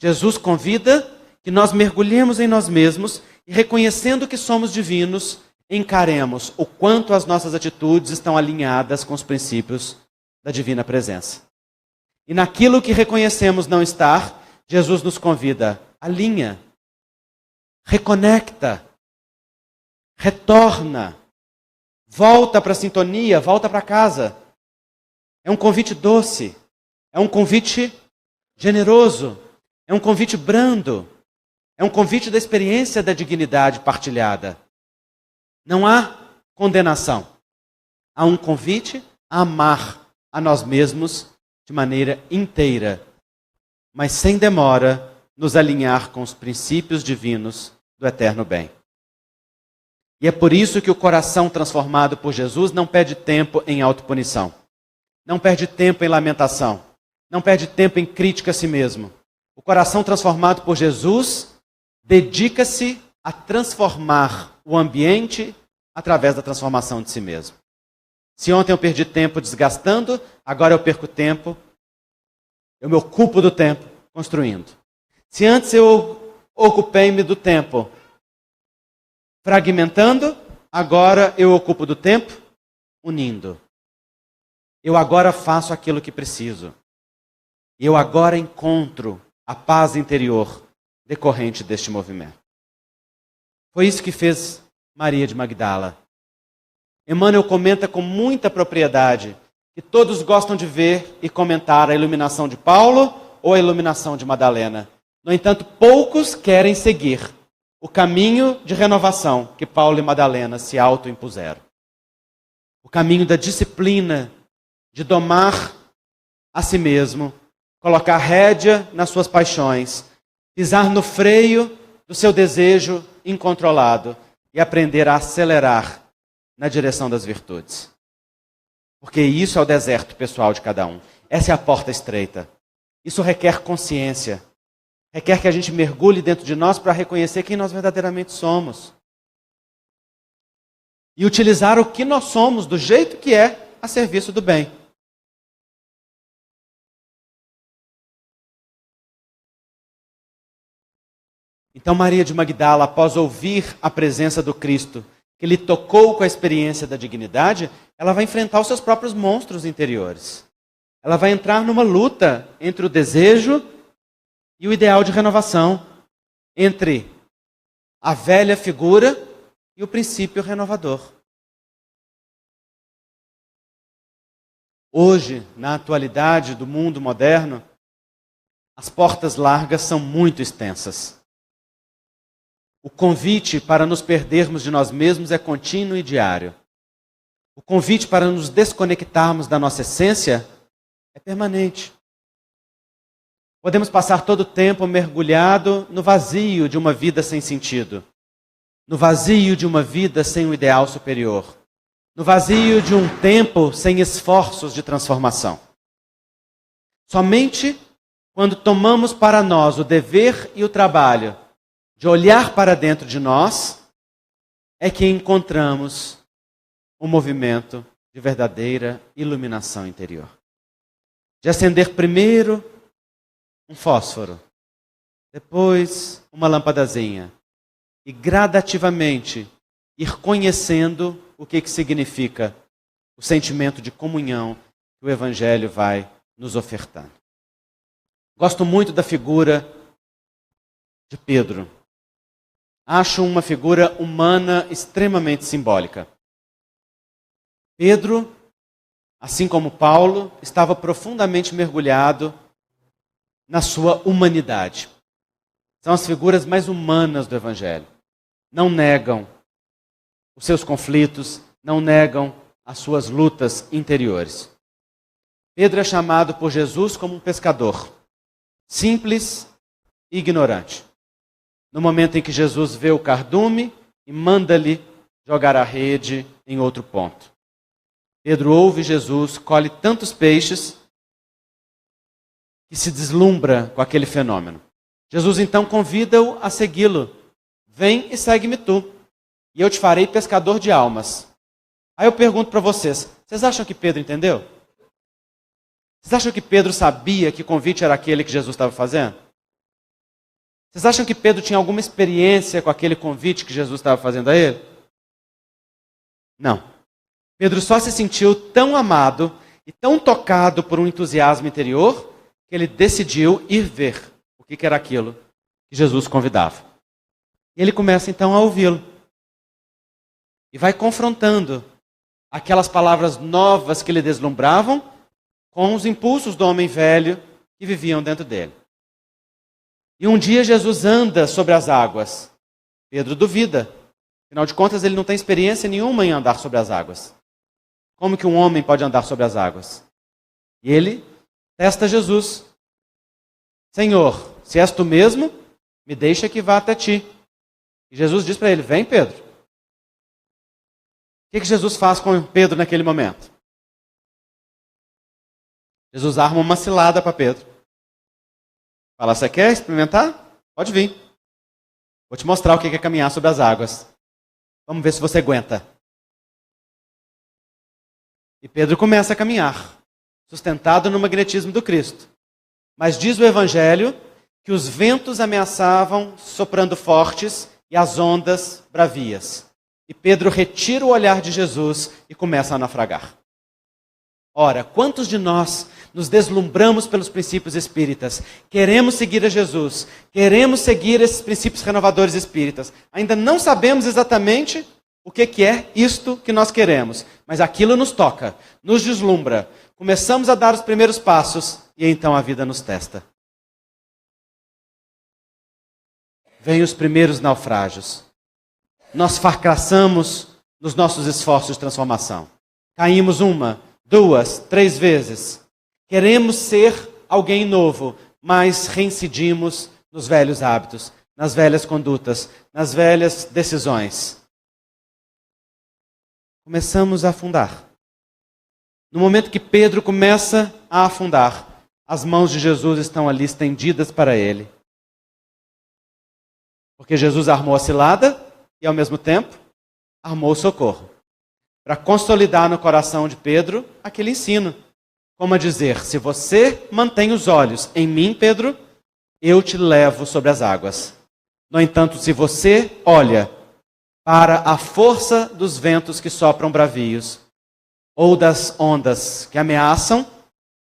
[SPEAKER 1] Jesus convida que nós mergulhemos em nós mesmos e, reconhecendo que somos divinos, encaremos o quanto as nossas atitudes estão alinhadas com os princípios da divina presença. E naquilo que reconhecemos não estar, Jesus nos convida: alinha, reconecta, retorna, volta para a sintonia, volta para casa. É um convite doce, é um convite generoso, é um convite brando, é um convite da experiência da dignidade partilhada. Não há condenação, há um convite a amar a nós mesmos de maneira inteira, mas sem demora, nos alinhar com os princípios divinos do eterno bem. E é por isso que o coração transformado por Jesus não perde tempo em autopunição, não perde tempo em lamentação, não perde tempo em crítica a si mesmo. O coração transformado por Jesus dedica-se a transformar o ambiente através da transformação de si mesmo. Se ontem eu perdi tempo desgastando, agora eu perco tempo, eu me ocupo do tempo construindo. Se antes eu ocupei-me do tempo fragmentando, agora eu ocupo do tempo unindo. Eu agora faço aquilo que preciso. Eu agora encontro a paz interior decorrente deste movimento. Foi isso que fez Maria de Magdala. Emmanuel comenta com muita propriedade que todos gostam de ver e comentar a iluminação de Paulo ou a iluminação de Madalena. No entanto, poucos querem seguir o caminho de renovação que Paulo e Madalena se autoimpuseram. O caminho da disciplina, de domar a si mesmo, colocar rédea nas suas paixões, pisar no freio do seu desejo incontrolado e aprender a acelerar na direção das virtudes. Porque isso é o deserto pessoal de cada um. Essa é a porta estreita. Isso requer consciência. Requer que a gente mergulhe dentro de nós para reconhecer quem nós verdadeiramente somos. E utilizar o que nós somos, do jeito que é, a serviço do bem. Então Maria de Magdala, após ouvir a presença do Cristo, que lhe tocou com a experiência da dignidade, ela vai enfrentar os seus próprios monstros interiores. Ela vai entrar numa luta entre o desejo e o ideal de renovação, entre a velha figura e o princípio renovador. Hoje, na atualidade do mundo moderno, as portas largas são muito extensas. O convite para nos perdermos de nós mesmos é contínuo e diário. O convite para nos desconectarmos da nossa essência é permanente. Podemos passar todo o tempo mergulhado no vazio de uma vida sem sentido, no vazio de uma vida sem um ideal superior, no vazio de um tempo sem esforços de transformação. Somente quando tomamos para nós o dever e o trabalho de olhar para dentro de nós, é que encontramos um movimento de verdadeira iluminação interior. De acender primeiro um fósforo, depois uma lâmpadazinha, e gradativamente ir conhecendo o que significa o sentimento de comunhão que o Evangelho vai nos ofertando. Gosto muito da figura de Pedro. Acho uma figura humana extremamente simbólica. Pedro, assim como Paulo, estava profundamente mergulhado na sua humanidade. São as figuras mais humanas do Evangelho. Não negam os seus conflitos, não negam as suas lutas interiores. Pedro é chamado por Jesus como um pescador, simples e ignorante. No momento em que Jesus vê o cardume e manda-lhe jogar a rede em outro ponto. Pedro ouve Jesus, colhe tantos peixes que se deslumbra com aquele fenômeno. Jesus então convida-o a segui-lo. Vem e segue-me tu, e eu te farei pescador de almas. Aí eu pergunto para vocês acham que Pedro entendeu? Vocês acham que Pedro sabia que o convite era aquele que Jesus estava fazendo? Vocês acham que Pedro tinha alguma experiência com aquele convite que Jesus estava fazendo a ele? Não. Pedro só se sentiu tão amado e tão tocado por um entusiasmo interior que ele decidiu ir ver o que era aquilo que Jesus convidava. E ele começa então a ouvi-lo. E vai confrontando aquelas palavras novas que lhe deslumbravam com os impulsos do homem velho que viviam dentro dele. E um dia Jesus anda sobre as águas. Pedro duvida. Afinal de contas, ele não tem experiência nenhuma em andar sobre as águas. Como que um homem pode andar sobre as águas? E ele testa Jesus. Senhor, se és tu mesmo, me deixa que vá até ti. E Jesus diz para ele, vem Pedro. O que Jesus faz com Pedro naquele momento? Jesus arma uma cilada para Pedro. Fala, você quer experimentar? Pode vir. Vou te mostrar o que é caminhar sobre as águas. Vamos ver se você aguenta. E Pedro começa a caminhar, sustentado no magnetismo do Cristo. Mas diz o Evangelho que os ventos ameaçavam, soprando fortes, e as ondas bravias. E Pedro retira o olhar de Jesus e começa a naufragar. Ora, quantos de nós nos deslumbramos pelos princípios espíritas, queremos seguir a Jesus, queremos seguir esses princípios renovadores espíritas, ainda não sabemos exatamente o que é isto que nós queremos, mas aquilo nos toca, nos deslumbra, começamos a dar os primeiros passos e então a vida nos testa. Vêm os primeiros naufrágios. Nós fracassamos nos nossos esforços de transformação. Caímos 1, 2, 3 vezes. Queremos ser alguém novo, mas reincidimos nos velhos hábitos, nas velhas condutas, nas velhas decisões. Começamos a afundar. No momento que Pedro começa a afundar, as mãos de Jesus estão ali estendidas para ele. Porque Jesus armou a cilada e, ao mesmo tempo, armou o socorro. Para consolidar no coração de Pedro aquele ensino. Como a dizer, se você mantém os olhos em mim, Pedro, eu te levo sobre as águas. No entanto, se você olha para a força dos ventos que sopram bravios, ou das ondas que ameaçam,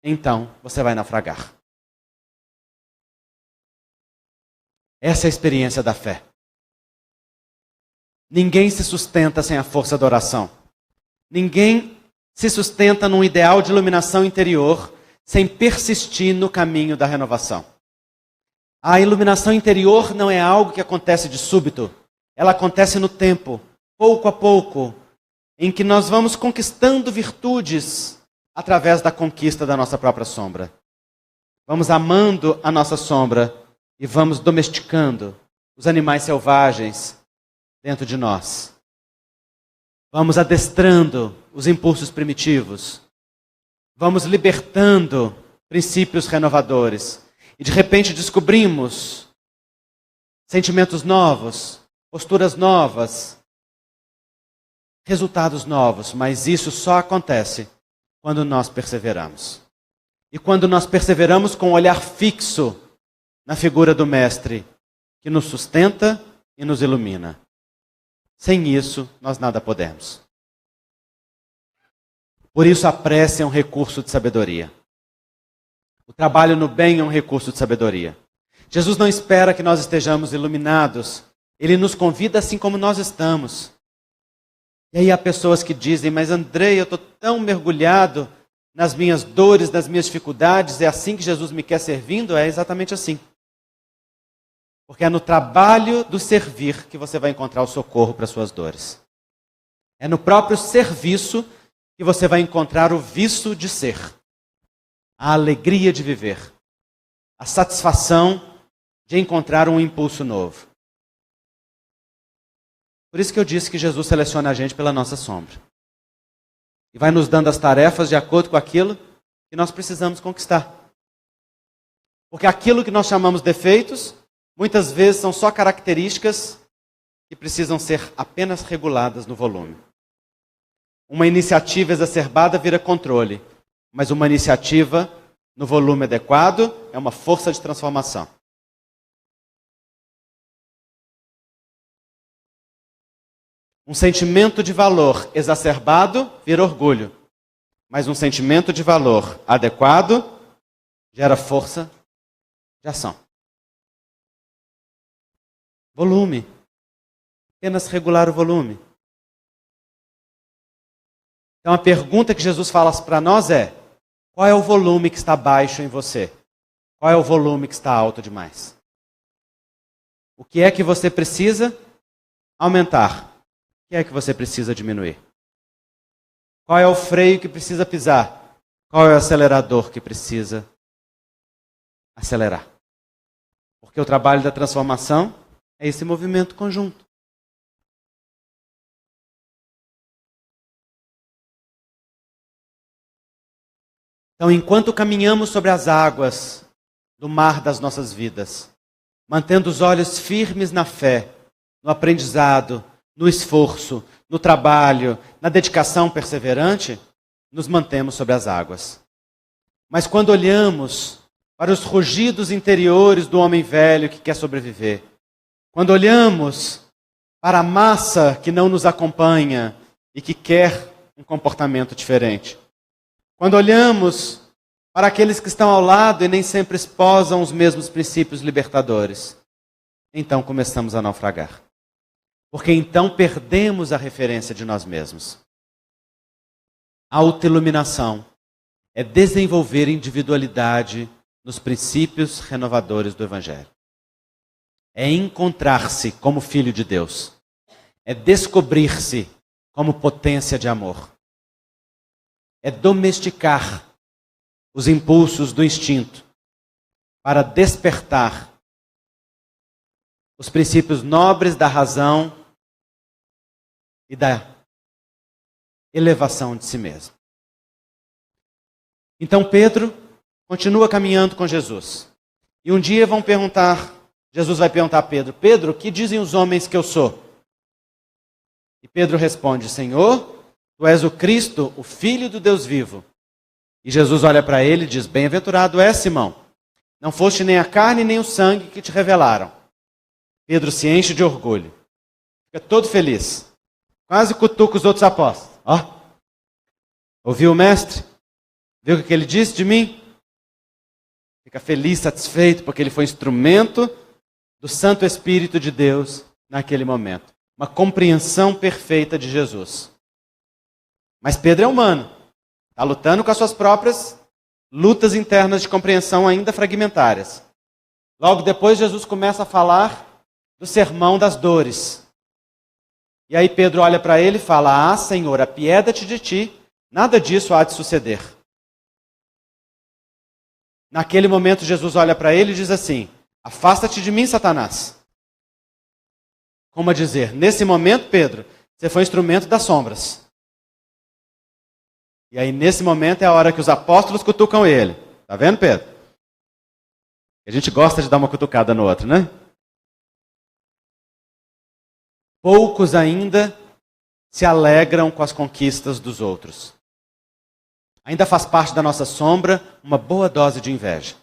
[SPEAKER 1] então você vai naufragar. Essa é a experiência da fé. Ninguém se sustenta sem a força da oração. Ninguém se sustenta num ideal de iluminação interior sem persistir no caminho da renovação. A iluminação interior não é algo que acontece de súbito. Ela acontece no tempo, pouco a pouco, em que nós vamos conquistando virtudes através da conquista da nossa própria sombra. Vamos amando a nossa sombra e vamos domesticando os animais selvagens dentro de nós. Vamos adestrando os impulsos primitivos. Vamos libertando princípios renovadores. E de repente descobrimos sentimentos novos, posturas novas, resultados novos. Mas isso só acontece quando nós perseveramos. E quando nós perseveramos com um olhar fixo na figura do Mestre, que nos sustenta e nos ilumina. Sem isso, nós nada podemos. Por isso a prece é um recurso de sabedoria. O trabalho no bem é um recurso de sabedoria. Jesus não espera que nós estejamos iluminados. Ele nos convida assim como nós estamos. E aí há pessoas que dizem, mas Andrei, eu estou tão mergulhado nas minhas dores, nas minhas dificuldades, é assim que Jesus me quer servindo? É exatamente assim. Porque é no trabalho do servir que você vai encontrar o socorro para as suas dores. É no próprio serviço que você vai encontrar o viço de ser. A alegria de viver. A satisfação de encontrar um impulso novo. Por isso que eu disse que Jesus seleciona a gente pela nossa sombra. E vai nos dando as tarefas de acordo com aquilo que nós precisamos conquistar. Porque aquilo que nós chamamos defeitos, muitas vezes são só características que precisam ser apenas reguladas no volume. Uma iniciativa exacerbada vira controle, mas uma iniciativa no volume adequado é uma força de transformação. Um sentimento de valor exacerbado vira orgulho, mas um sentimento de valor adequado gera força de ação. Volume. Apenas regular o volume. Então a pergunta que Jesus fala para nós é: qual é o volume que está baixo em você? Qual é o volume que está alto demais? O que é que você precisa aumentar? O que é que você precisa diminuir? Qual é o freio que precisa pisar? Qual é o acelerador que precisa acelerar? Porque o trabalho da transformação é esse movimento conjunto. Então, enquanto caminhamos sobre as águas do mar das nossas vidas, mantendo os olhos firmes na fé, no aprendizado, no esforço, no trabalho, na dedicação perseverante, nos mantemos sobre as águas. Mas quando olhamos para os rugidos interiores do homem velho que quer sobreviver, quando olhamos para a massa que não nos acompanha e que quer um comportamento diferente, quando olhamos para aqueles que estão ao lado e nem sempre esposam os mesmos princípios libertadores, então começamos a naufragar. Porque então perdemos a referência de nós mesmos. A autoiluminação é desenvolver individualidade nos princípios renovadores do Evangelho. É encontrar-se como filho de Deus. É descobrir-se como potência de amor. É domesticar os impulsos do instinto para despertar os princípios nobres da razão e da elevação de si mesmo. Então Pedro continua caminhando com Jesus. E um dia Jesus vai perguntar a Pedro: Pedro, o que dizem os homens que eu sou? E Pedro responde: Senhor, tu és o Cristo, o Filho do Deus vivo. E Jesus olha para ele e diz: Bem-aventurado és, Simão. Não foste nem a carne nem o sangue que te revelaram. Pedro se enche de orgulho. Fica todo feliz. Quase cutuca os outros apóstolos. Ouviu o mestre? Viu o que ele disse de mim? Fica feliz, satisfeito, porque ele foi instrumento do Santo Espírito de Deus naquele momento. Uma compreensão perfeita de Jesus. Mas Pedro é humano. Está lutando com as suas próprias lutas internas de compreensão ainda fragmentárias. Logo depois, Jesus começa a falar do sermão das dores. E aí Pedro olha para ele e fala: Senhor, apieda-te de ti, nada disso há de suceder. Naquele momento, Jesus olha para ele e diz assim: afasta-te de mim, Satanás. Como a dizer, nesse momento, Pedro, você foi instrumento das sombras. E aí, nesse momento, é a hora que os apóstolos cutucam ele. Tá vendo, Pedro? A gente gosta de dar uma cutucada no outro, né? Poucos ainda se alegram com as conquistas dos outros. Ainda faz parte da nossa sombra uma boa dose de inveja.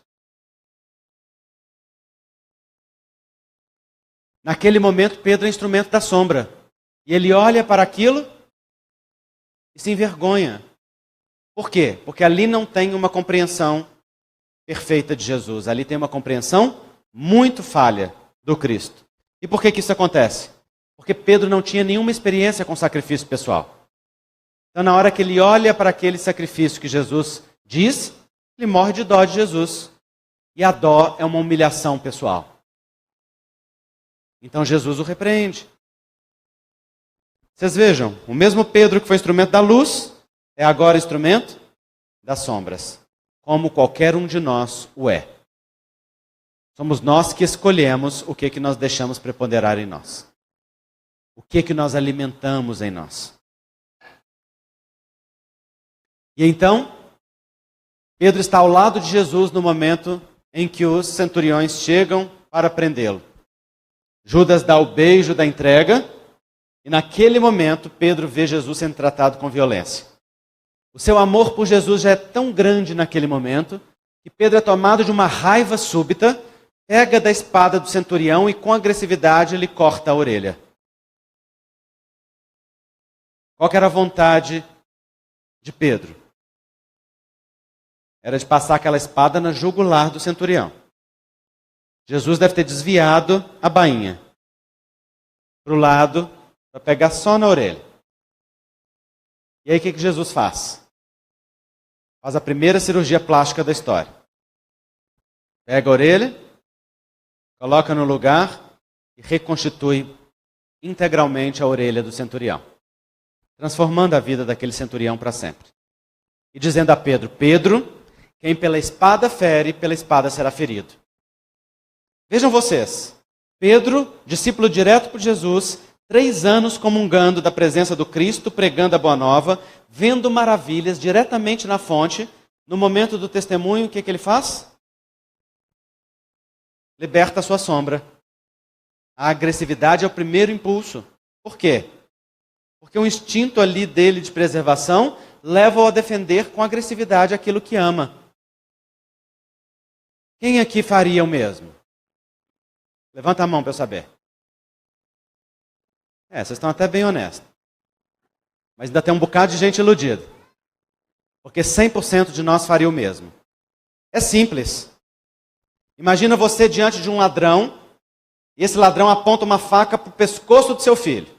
[SPEAKER 1] Naquele momento, Pedro é instrumento da sombra. E ele olha para aquilo e se envergonha. Por quê? Porque ali não tem uma compreensão perfeita de Jesus. Ali tem uma compreensão muito falha do Cristo. E por que isso acontece? Porque Pedro não tinha nenhuma experiência com sacrifício pessoal. Então, na hora que ele olha para aquele sacrifício que Jesus diz, ele morre de dó de Jesus. E a dó é uma humilhação pessoal. Então, Jesus o repreende. Vocês vejam, o mesmo Pedro que foi instrumento da luz, é agora instrumento das sombras. Como qualquer um de nós o é. Somos nós que escolhemos o que nós deixamos preponderar em nós. O que nós alimentamos em nós. E então, Pedro está ao lado de Jesus no momento em que os centuriões chegam para prendê-lo. Judas dá o beijo da entrega e naquele momento Pedro vê Jesus sendo tratado com violência. O seu amor por Jesus já é tão grande naquele momento que Pedro é tomado de uma raiva súbita, pega da espada do centurião e com agressividade lhe corta a orelha. Qual que era a vontade de Pedro? Era de passar aquela espada na jugular do centurião. Jesus deve ter desviado a bainha para o lado, para pegar só na orelha. E aí o que Jesus faz? Faz a primeira cirurgia plástica da história. Pega a orelha, coloca no lugar e reconstitui integralmente a orelha do centurião. Transformando a vida daquele centurião para sempre. E dizendo a Pedro: Pedro, quem pela espada fere, pela espada será ferido. Vejam vocês, Pedro, discípulo direto por Jesus, 3 anos comungando da presença do Cristo, pregando a boa nova, vendo maravilhas diretamente na fonte, no momento do testemunho, o que ele faz? Liberta a sua sombra. A agressividade é o primeiro impulso. Por quê? Porque o instinto ali dele de preservação leva-o a defender com agressividade aquilo que ama. Quem aqui faria o mesmo? Levanta a mão para eu saber. Vocês estão até bem honestos. Mas ainda tem um bocado de gente iludida. Porque 100% de nós faria o mesmo. É simples. Imagina você diante de um ladrão, e esse ladrão aponta uma faca para o pescoço do seu filho.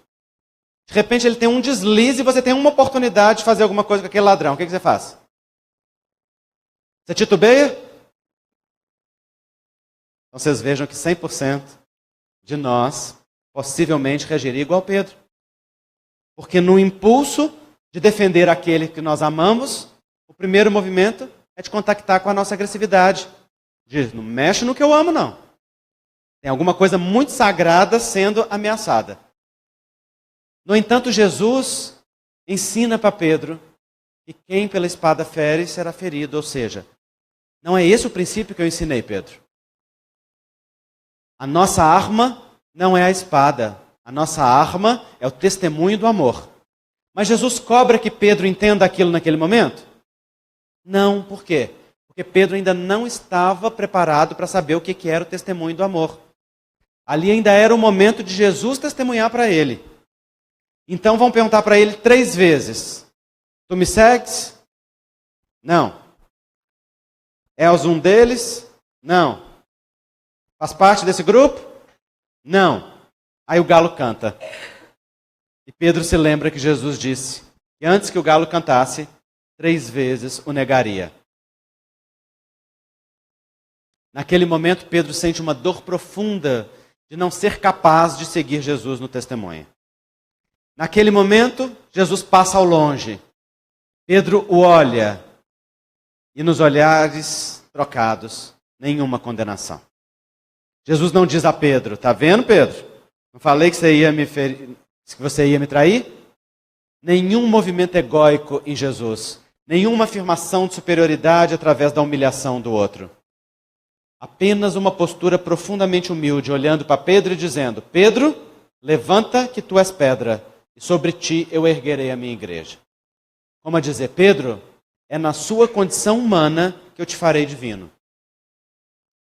[SPEAKER 1] De repente ele tem um deslize e você tem uma oportunidade de fazer alguma coisa com aquele ladrão. O que você faz? Você titubeia? Então vocês vejam que 100% de nós possivelmente reagiria igual Pedro. Porque no impulso de defender aquele que nós amamos, o primeiro movimento é de contactar com a nossa agressividade. Diz, não mexe no que eu amo, não. Tem alguma coisa muito sagrada sendo ameaçada. No entanto, Jesus ensina para Pedro que quem pela espada fere será ferido. Ou seja, não é esse o princípio que eu ensinei, Pedro. A nossa arma não é a espada. A nossa arma é o testemunho do amor. Mas Jesus cobra que Pedro entenda aquilo naquele momento? Não, por quê? Porque Pedro ainda não estava preparado para saber o que era o testemunho do amor. Ali ainda era o momento de Jesus testemunhar para ele. Então vão perguntar para ele 3 vezes. Tu me segues? Não. És um deles? Não. Faz parte desse grupo? Não. Aí o galo canta. E Pedro se lembra que Jesus disse que antes que o galo cantasse, 3 vezes o negaria. Naquele momento, Pedro sente uma dor profunda de não ser capaz de seguir Jesus no testemunho. Naquele momento, Jesus passa ao longe. Pedro o olha e nos olhares trocados, nenhuma condenação. Jesus não diz a Pedro, tá vendo, Pedro? Não falei que você ia me trair? Nenhum movimento egóico em Jesus. Nenhuma afirmação de superioridade através da humilhação do outro. Apenas uma postura profundamente humilde, olhando para Pedro e dizendo, Pedro, levanta que tu és pedra, e sobre ti eu erguerei a minha igreja. Como a dizer, Pedro, é na sua condição humana que eu te farei divino.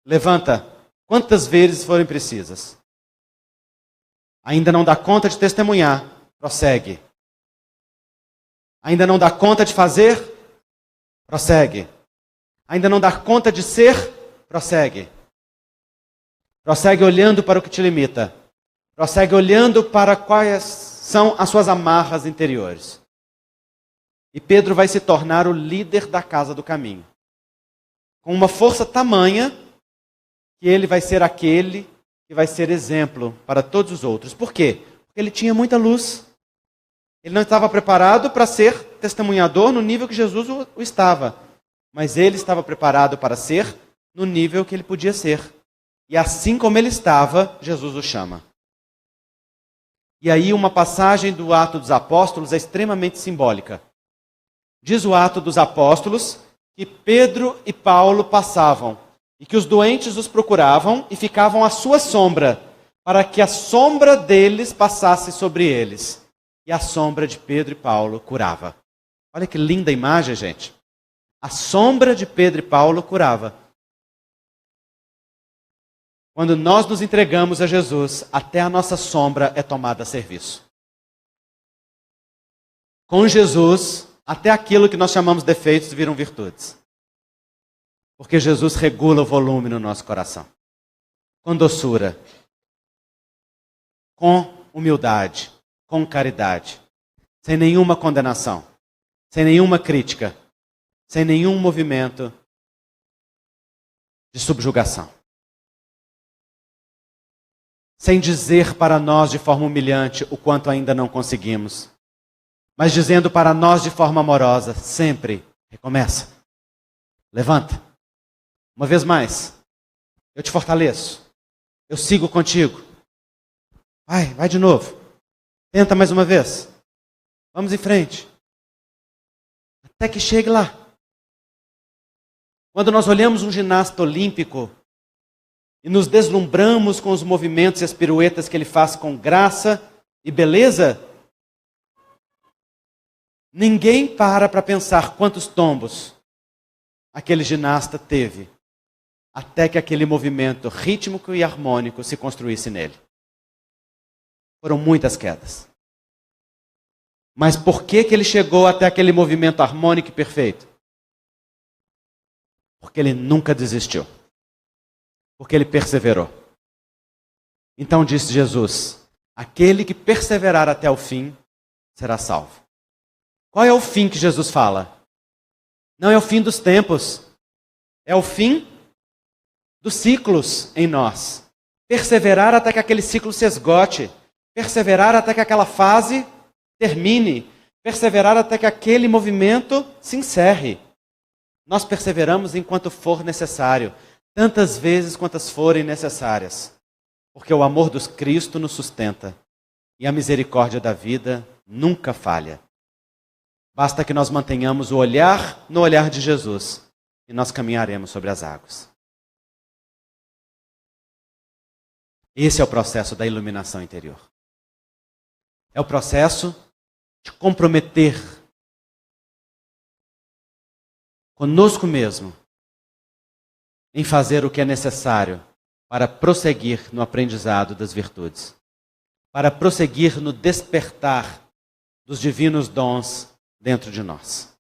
[SPEAKER 1] Levanta, quantas vezes forem precisas. Ainda não dá conta de testemunhar, prossegue. Ainda não dá conta de fazer, prossegue. Ainda não dá conta de ser, prossegue. Prossegue olhando para o que te limita. Prossegue olhando para quais são as suas amarras interiores. E Pedro vai se tornar o líder da casa do caminho. Com uma força tamanha que ele vai ser aquele que vai ser exemplo para todos os outros. Por quê? Porque ele tinha muita luz. Ele não estava preparado para ser testemunhador no nível que Jesus o estava. Mas ele estava preparado para ser no nível que ele podia ser. E assim como ele estava, Jesus o chama. E aí uma passagem do Ato dos Apóstolos é extremamente simbólica. Diz o Ato dos Apóstolos que Pedro e Paulo passavam e que os doentes os procuravam e ficavam à sua sombra, para que a sombra deles passasse sobre eles. E a sombra de Pedro e Paulo curava. Olha que linda imagem, gente. A sombra de Pedro e Paulo curava. Quando nós nos entregamos a Jesus, até a nossa sombra é tomada a serviço. Com Jesus, até aquilo que nós chamamos de defeitos viram virtudes. Porque Jesus regula o volume no nosso coração. Com doçura. Com humildade. Com caridade. Sem nenhuma condenação. Sem nenhuma crítica. Sem nenhum movimento de subjugação. Sem dizer para nós de forma humilhante o quanto ainda não conseguimos. Mas dizendo para nós de forma amorosa, sempre, recomeça. Levanta. Uma vez mais. Eu te fortaleço. Eu sigo contigo. Vai de novo. Tenta mais uma vez. Vamos em frente. Até que chegue lá. Quando nós olhamos um ginasta olímpico e nos deslumbramos com os movimentos e as piruetas que ele faz com graça e beleza, ninguém para pensar quantos tombos aquele ginasta teve até que aquele movimento rítmico e harmônico se construísse nele. Foram muitas quedas. Mas por que ele chegou até aquele movimento harmônico e perfeito? Porque ele nunca desistiu. Porque ele perseverou. Então disse Jesus, aquele que perseverar até o fim será salvo. Qual é o fim que Jesus fala? Não é o fim dos tempos. É o fim dos ciclos em nós. Perseverar até que aquele ciclo se esgote. Perseverar até que aquela fase termine. Perseverar até que aquele movimento se encerre. Nós perseveramos enquanto for necessário. Tantas vezes quantas forem necessárias. porque o amor do Cristo nos sustenta e a misericórdia da vida nunca falha. Basta que nós mantenhamos o olhar no olhar de Jesus e nós caminharemos sobre as águas. Esse é o processo da iluminação interior. É o processo de comprometer conosco mesmo em fazer o que é necessário para prosseguir no aprendizado das virtudes, para prosseguir no despertar dos divinos dons dentro de nós.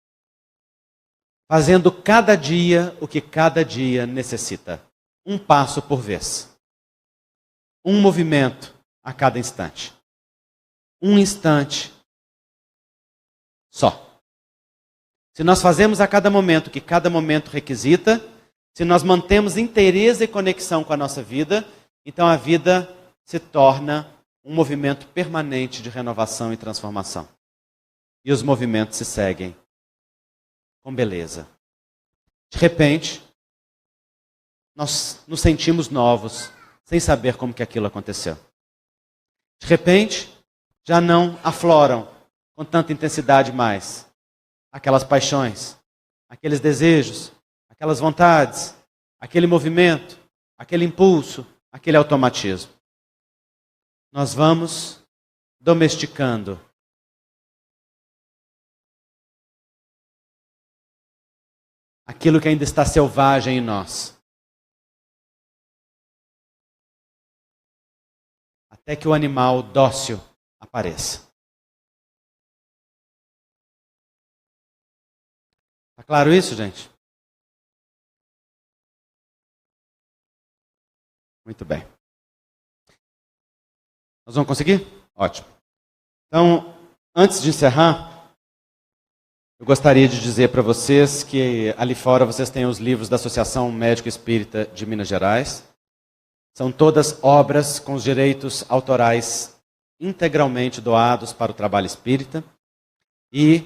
[SPEAKER 1] Fazendo cada dia o que cada dia necessita, um passo por vez, um movimento a cada instante, um instante só. Se nós fazemos a cada momento o que cada momento requisita, se nós mantemos inteireza e conexão com a nossa vida, então a vida se torna um movimento permanente de renovação e transformação. E os movimentos se seguem com beleza. De repente, nós nos sentimos novos, sem saber como que aquilo aconteceu. De repente, já não afloram com tanta intensidade mais aquelas paixões, aqueles desejos, aquelas vontades, aquele movimento, aquele impulso, aquele automatismo. Nós vamos domesticando aquilo que ainda está selvagem em nós, até que o animal dócil apareça. Está claro isso, gente? Muito bem. Nós vamos conseguir? Ótimo. Então, antes de encerrar, eu gostaria de dizer para vocês que ali fora vocês têm os livros da Associação Médico Espírita de Minas Gerais. São todas obras com os direitos autorais integralmente doados para o trabalho espírita e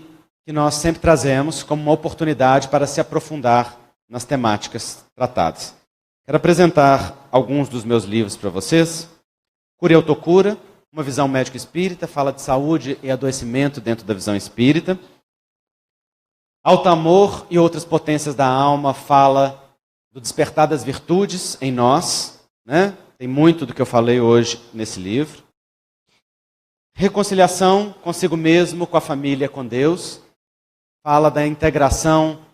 [SPEAKER 1] que nós sempre trazemos como uma oportunidade para se aprofundar nas temáticas tratadas. Quero apresentar alguns dos meus livros para vocês. Cura e Autocura, uma visão médico espírita, fala de saúde e adoecimento dentro da visão espírita. Alto Amor e Outras Potências da Alma fala do despertar das virtudes em nós, né? Tem muito do que eu falei hoje nesse livro. Reconciliação consigo mesmo, com a família, com Deus. Fala da integração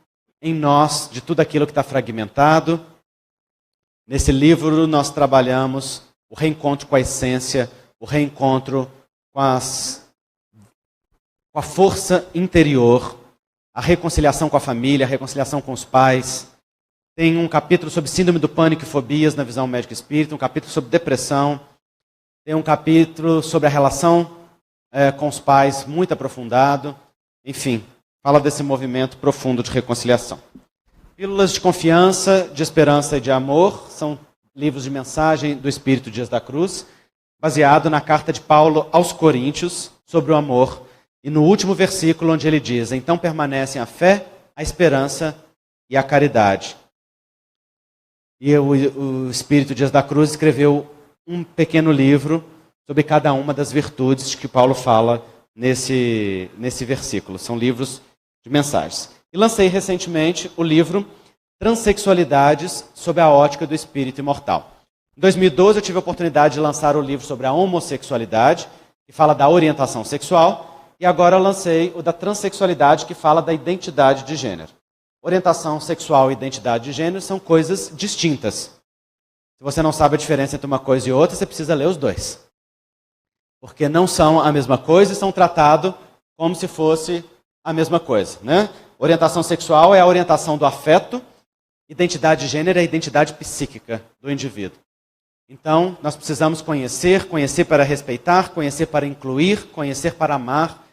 [SPEAKER 1] em nós de tudo aquilo que está fragmentado. Nesse livro nós trabalhamos o reencontro com a essência, o reencontro com a força interior, a reconciliação com a família, a reconciliação com os pais. Tem um capítulo sobre síndrome do pânico e fobias na visão médica espírita, um capítulo sobre depressão, tem um capítulo sobre a relação com os pais, muito aprofundado. Enfim, fala desse movimento profundo de reconciliação. Pílulas de Confiança, de Esperança e de Amor, são livros de mensagem do Espírito Dias da Cruz, baseado na carta de Paulo aos Coríntios sobre o amor. E no último versículo onde ele diz: então permanecem a fé, a esperança e a caridade. E o Espírito Dias da Cruz escreveu um pequeno livro sobre cada uma das virtudes que Paulo fala nesse versículo. São livros de mensagens. E lancei recentemente o livro Transsexualidades sob a ótica do espírito imortal. Em 2012 eu tive a oportunidade de lançar o livro sobre a homossexualidade, que fala da orientação sexual, e agora eu lancei o da transexualidade, que fala da identidade de gênero. Orientação sexual e identidade de gênero são coisas distintas. Se você não sabe a diferença entre uma coisa e outra, você precisa ler os dois. Porque não são a mesma coisa e são tratados como se fosse a mesma coisa, né? Orientação sexual é a orientação do afeto, identidade de gênero é a identidade psíquica do indivíduo. Então, nós precisamos conhecer para respeitar, conhecer para incluir, conhecer para amar,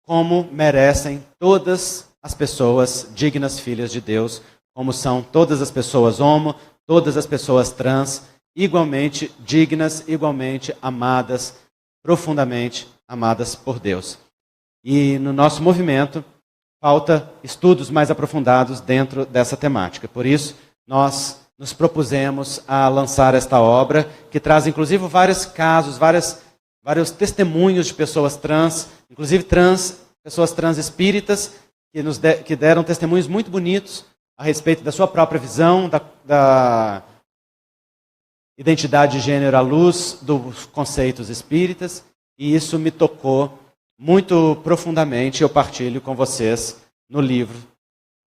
[SPEAKER 1] como merecem todas as pessoas dignas filhas de Deus, como são todas as pessoas homo, todas as pessoas trans, igualmente dignas, igualmente amadas, profundamente amadas por Deus. E no nosso movimento, falta estudos mais aprofundados dentro dessa temática. Por isso, nós nos propusemos a lançar esta obra, que traz inclusive vários casos, vários testemunhos de pessoas trans, inclusive pessoas trans espíritas, que deram testemunhos muito bonitos a respeito da sua própria visão, da identidade de gênero à luz dos conceitos espíritas, e isso me tocou muito profundamente. Eu partilho com vocês no livro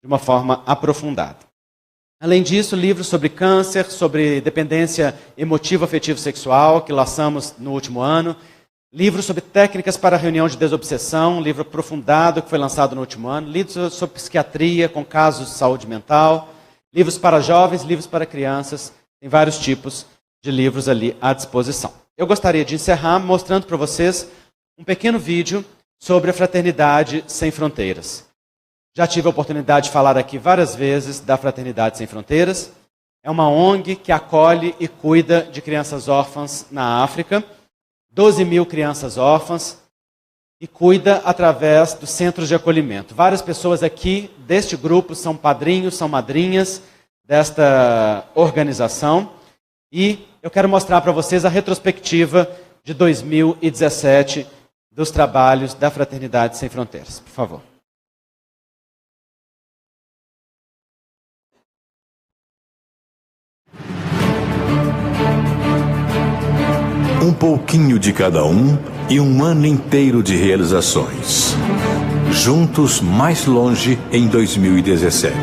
[SPEAKER 1] de uma forma aprofundada. Além disso, livros sobre câncer, sobre dependência emotiva, afetivo, sexual, que lançamos no último ano. Livros sobre técnicas para reunião de desobsessão, um livro aprofundado que foi lançado no último ano. Livros sobre psiquiatria, com casos de saúde mental. Livros para jovens, livros para crianças. Tem vários tipos de livros ali à disposição. Eu gostaria de encerrar mostrando para vocês um pequeno vídeo sobre a Fraternidade Sem Fronteiras. Já tive a oportunidade de falar aqui várias vezes da Fraternidade Sem Fronteiras. É uma ONG que acolhe e cuida de crianças órfãs na África. 12 mil crianças órfãs. E cuida através dos centros de acolhimento. Várias pessoas aqui deste grupo são padrinhos, são madrinhas desta organização. E eu quero mostrar para vocês a retrospectiva de 2017 dos trabalhos da Fraternidade Sem Fronteiras. Por favor.
[SPEAKER 2] Um pouquinho de cada um e um ano inteiro de realizações. Juntos mais longe em 2017.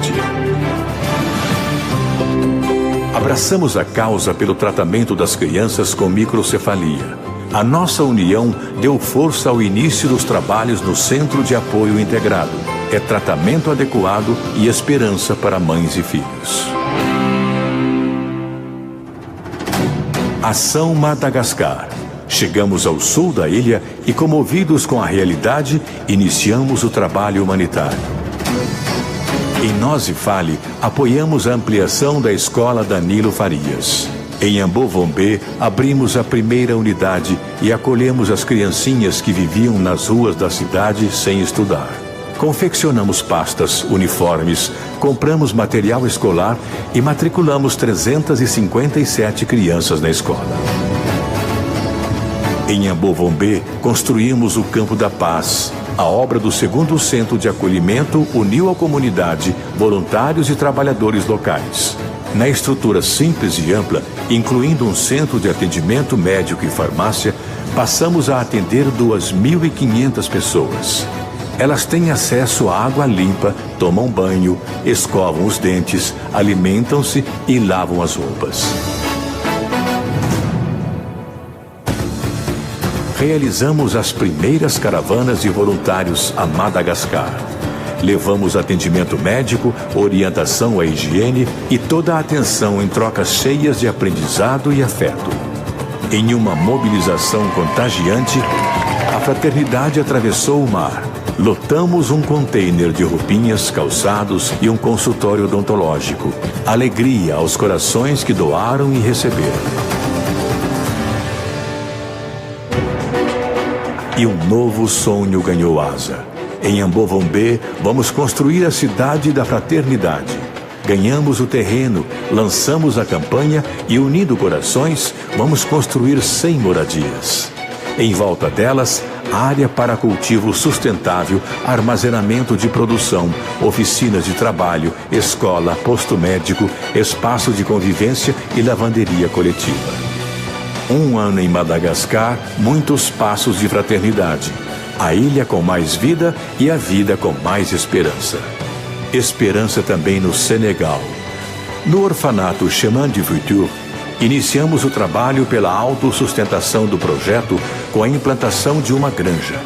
[SPEAKER 2] Abraçamos a causa pelo tratamento das crianças com microcefalia. A nossa união deu força ao início dos trabalhos no Centro de Apoio Integrado. É tratamento adequado e esperança para mães e filhos. Ação Madagascar. Chegamos ao sul da ilha e, comovidos com a realidade, iniciamos o trabalho humanitário. Em Nós e Fale, apoiamos a ampliação da escola Danilo Farias. Em Ambovombê, abrimos a primeira unidade e acolhemos as criancinhas que viviam nas ruas da cidade sem estudar. Confeccionamos pastas, uniformes, compramos material escolar e matriculamos 357 crianças na escola. Em Ambovombê, construímos o Campo da Paz. A obra do segundo centro de acolhimento uniu a comunidade, voluntários e trabalhadores locais. Na estrutura simples e ampla, incluindo um centro de atendimento médico e farmácia, passamos a atender 2.500 pessoas. Elas têm acesso à água limpa, tomam banho, escovam os dentes, alimentam-se e lavam as roupas. Realizamos as primeiras caravanas de voluntários a Madagascar. Levamos atendimento médico, orientação à higiene e toda a atenção em trocas cheias de aprendizado e afeto. Em uma mobilização contagiante, a fraternidade atravessou o mar. Lotamos um container de roupinhas, calçados e um consultório odontológico. Alegria aos corações que doaram e receberam. E um novo sonho ganhou asa. Em Ambovombê, vamos construir a cidade da fraternidade. Ganhamos o terreno, lançamos a campanha e, unindo corações, vamos construir 100 moradias. Em volta delas, área para cultivo sustentável, armazenamento de produção, oficinas de trabalho, escola, posto médico, espaço de convivência e lavanderia coletiva. Um ano em Madagascar, muitos passos de fraternidade. A ilha com mais vida e a vida com mais esperança. Esperança também no Senegal. No orfanato Chemin du Futur, iniciamos o trabalho pela autossustentação do projeto com a implantação de uma granja.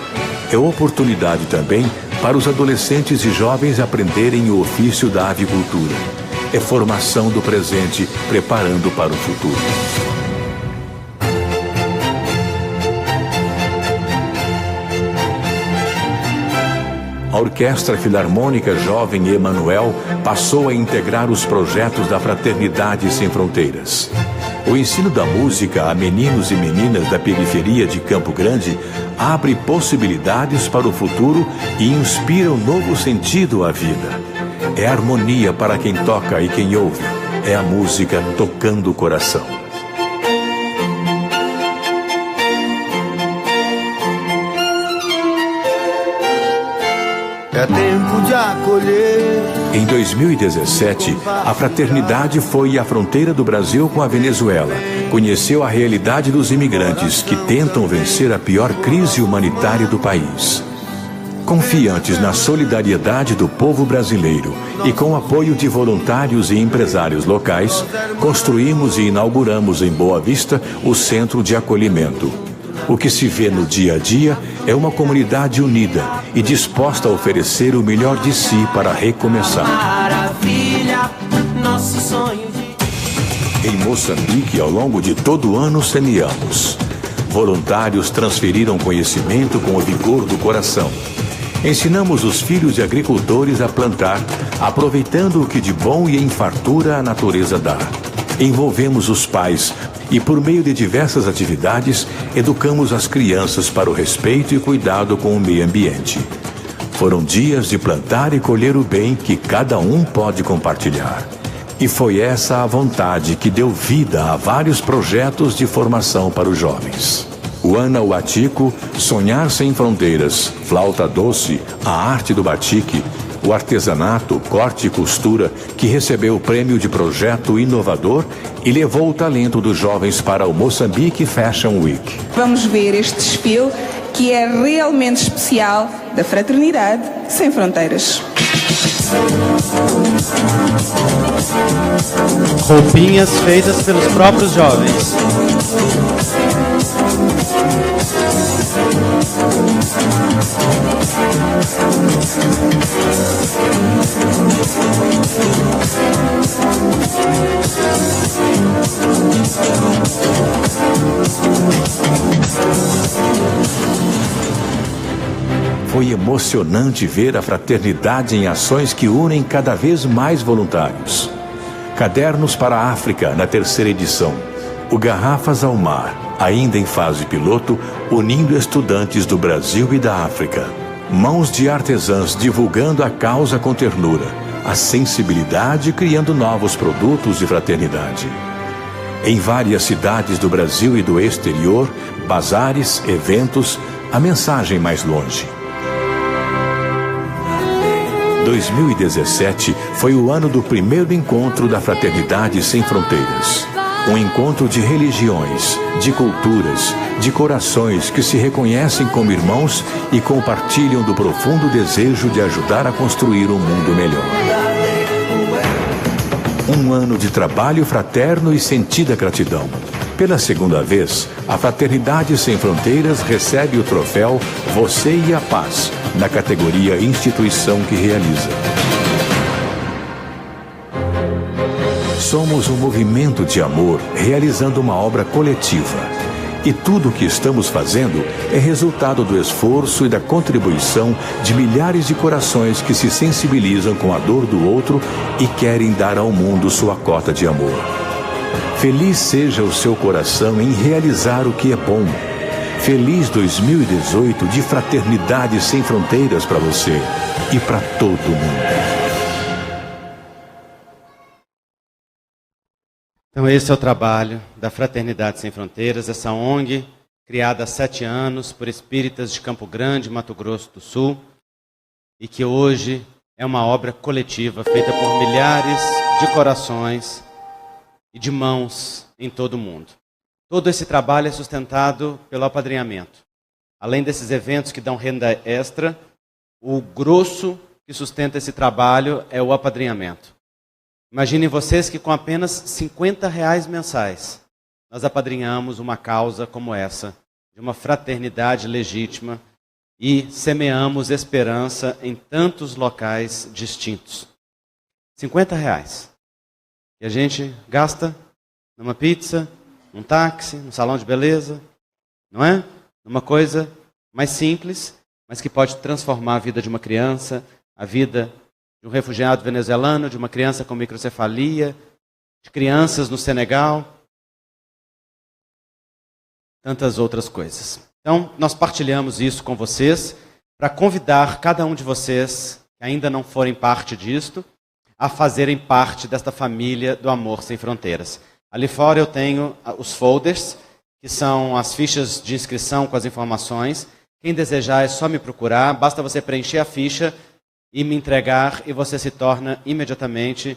[SPEAKER 2] É oportunidade também para os adolescentes e jovens aprenderem o ofício da avicultura. É formação do presente, preparando para o futuro. A Orquestra Filarmônica Jovem Emanuel passou a integrar os projetos da Fraternidade Sem Fronteiras. O ensino da música a meninos e meninas da periferia de Campo Grande abre possibilidades para o futuro e inspira um novo sentido à vida. É harmonia para quem toca e quem ouve, é a música tocando o coração.
[SPEAKER 3] É tempo de acolher.
[SPEAKER 2] Em 2017, a fraternidade foi à fronteira do Brasil com a Venezuela. Conheceu a realidade dos imigrantes que tentam vencer a pior crise humanitária do país. Confiantes na solidariedade do povo brasileiro e com o apoio de voluntários e empresários locais, construímos e inauguramos em Boa Vista o Centro de Acolhimento. O que se vê no dia a dia é uma comunidade unida e disposta a oferecer o melhor de si para recomeçar.
[SPEAKER 3] Maravilha, nosso sonho de...
[SPEAKER 2] Em Moçambique, ao longo de todo o ano, semeamos. Voluntários transferiram conhecimento com o vigor do coração. Ensinamos os filhos de agricultores a plantar, aproveitando o que de bom e em fartura a natureza dá. Envolvemos os pais e, por meio de diversas atividades, educamos as crianças para o respeito e cuidado com o meio ambiente. Foram dias de plantar e colher o bem que cada um pode compartilhar. E foi essa a vontade que deu vida a vários projetos de formação para os jovens. O Ana Uatico, Sonhar Sem Fronteiras, Flauta Doce, a Arte do Batique, o artesanato, corte e costura, que recebeu o prêmio de projeto inovador e levou o talento dos jovens para o Moçambique Fashion Week.
[SPEAKER 4] Vamos ver este desfile que é realmente especial da Fraternidade Sem Fronteiras.
[SPEAKER 1] Roupinhas feitas pelos próprios jovens.
[SPEAKER 2] Foi emocionante ver a fraternidade em ações que unem cada vez mais voluntários. Cadernos para a África, na 3ª edição. O Garrafas ao Mar, ainda em fase piloto, unindo estudantes do Brasil e da África. Mãos de artesãs divulgando a causa com ternura. A sensibilidade criando novos produtos de fraternidade. Em várias cidades do Brasil e do exterior, bazares, eventos, a mensagem mais longe. 2017 foi o ano do primeiro encontro da Fraternidade Sem Fronteiras. Um encontro de religiões, de culturas, de corações que se reconhecem como irmãos e compartilham do profundo desejo de ajudar a construir um mundo melhor. Um ano de trabalho fraterno e sentida gratidão. Pela segunda vez, a Fraternidade Sem Fronteiras recebe o troféu Você e a Paz, na categoria Instituição que realiza. Somos um movimento de amor realizando uma obra coletiva. E tudo o que estamos fazendo é resultado do esforço e da contribuição de milhares de corações que se sensibilizam com a dor do outro e querem dar ao mundo sua cota de amor. Feliz seja o seu coração em realizar o que é bom. Feliz 2018 de Fraternidade Sem Fronteiras para você e para todo mundo.
[SPEAKER 1] Então esse é o trabalho da Fraternidade Sem Fronteiras, essa ONG criada há 7 anos por espíritas de Campo Grande, Mato Grosso do Sul, e que hoje é uma obra coletiva feita por milhares de corações e de mãos em todo o mundo. Todo esse trabalho é sustentado pelo apadrinhamento. Além desses eventos que dão renda extra, o grosso que sustenta esse trabalho é o apadrinhamento. Imaginem vocês que com apenas R$50 mensais, nós apadrinhamos uma causa como essa, de uma fraternidade legítima, e semeamos esperança em tantos locais distintos. R$50. E a gente gasta numa pizza, num táxi, num salão de beleza, não é? Numa coisa mais simples, mas que pode transformar a vida de uma criança, a vida de um refugiado venezuelano, de uma criança com microcefalia, de crianças no Senegal, tantas outras coisas. Então, nós partilhamos isso com vocês para convidar cada um de vocês que ainda não forem parte disto a fazerem parte desta família do Amor Sem Fronteiras. Ali fora eu tenho os folders, que são as fichas de inscrição com as informações. Quem desejar é só me procurar, basta você preencher a ficha e me entregar, e você se torna imediatamente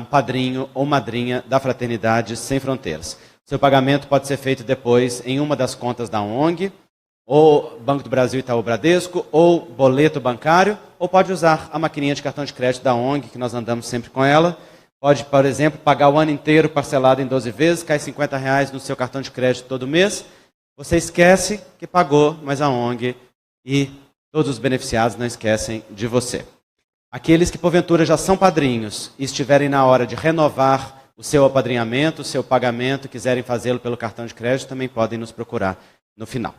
[SPEAKER 1] padrinho ou madrinha da Fraternidade Sem Fronteiras. Seu pagamento pode ser feito depois em uma das contas da ONG, ou Banco do Brasil, Itaú, Bradesco, ou boleto bancário, ou pode usar a maquininha de cartão de crédito da ONG, que nós andamos sempre com ela. Pode, por exemplo, pagar o ano inteiro parcelado em 12 vezes, cai R$50 no seu cartão de crédito todo mês. Você esquece que pagou, mas a ONG e todos os beneficiados não esquecem de você. Aqueles que porventura já são padrinhos e estiverem na hora de renovar o seu apadrinhamento, o seu pagamento, quiserem fazê-lo pelo cartão de crédito, também podem nos procurar no final.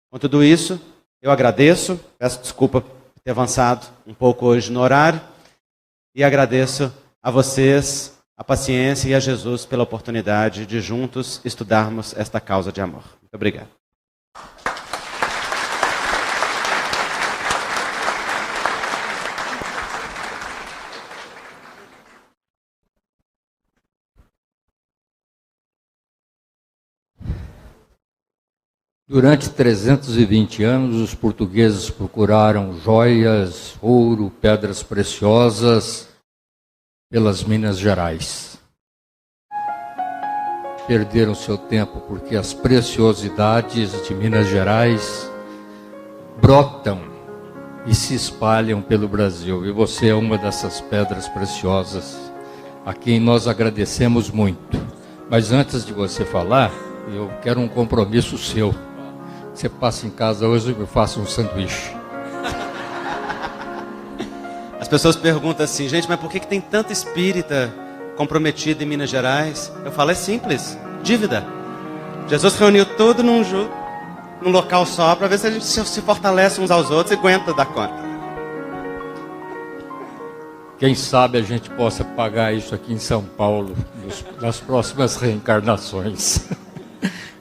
[SPEAKER 1] Com tudo isso, eu agradeço, peço desculpa por ter avançado um pouco hoje no horário, e agradeço a vocês a paciência e a Jesus pela oportunidade de juntos estudarmos esta causa de amor. Muito obrigado.
[SPEAKER 5] Durante 320 anos, os portugueses procuraram joias, ouro, pedras preciosas pelas Minas Gerais. Perderam seu tempo porque as preciosidades de Minas Gerais brotam e se espalham pelo Brasil. E você é uma dessas pedras preciosas a quem nós agradecemos muito. Mas antes de você falar, eu quero um compromisso seu. Você passa em casa hoje e me faça um sanduíche.
[SPEAKER 1] As pessoas perguntam assim, gente, mas por que tem tanta espírita comprometido em Minas Gerais? Eu falo, é simples, dívida. Jesus reuniu tudo num local só para ver se a gente se fortalece uns aos outros e aguenta dar conta.
[SPEAKER 5] Quem sabe a gente possa pagar isso aqui em São Paulo nas próximas reencarnações.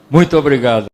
[SPEAKER 5] Muito obrigado.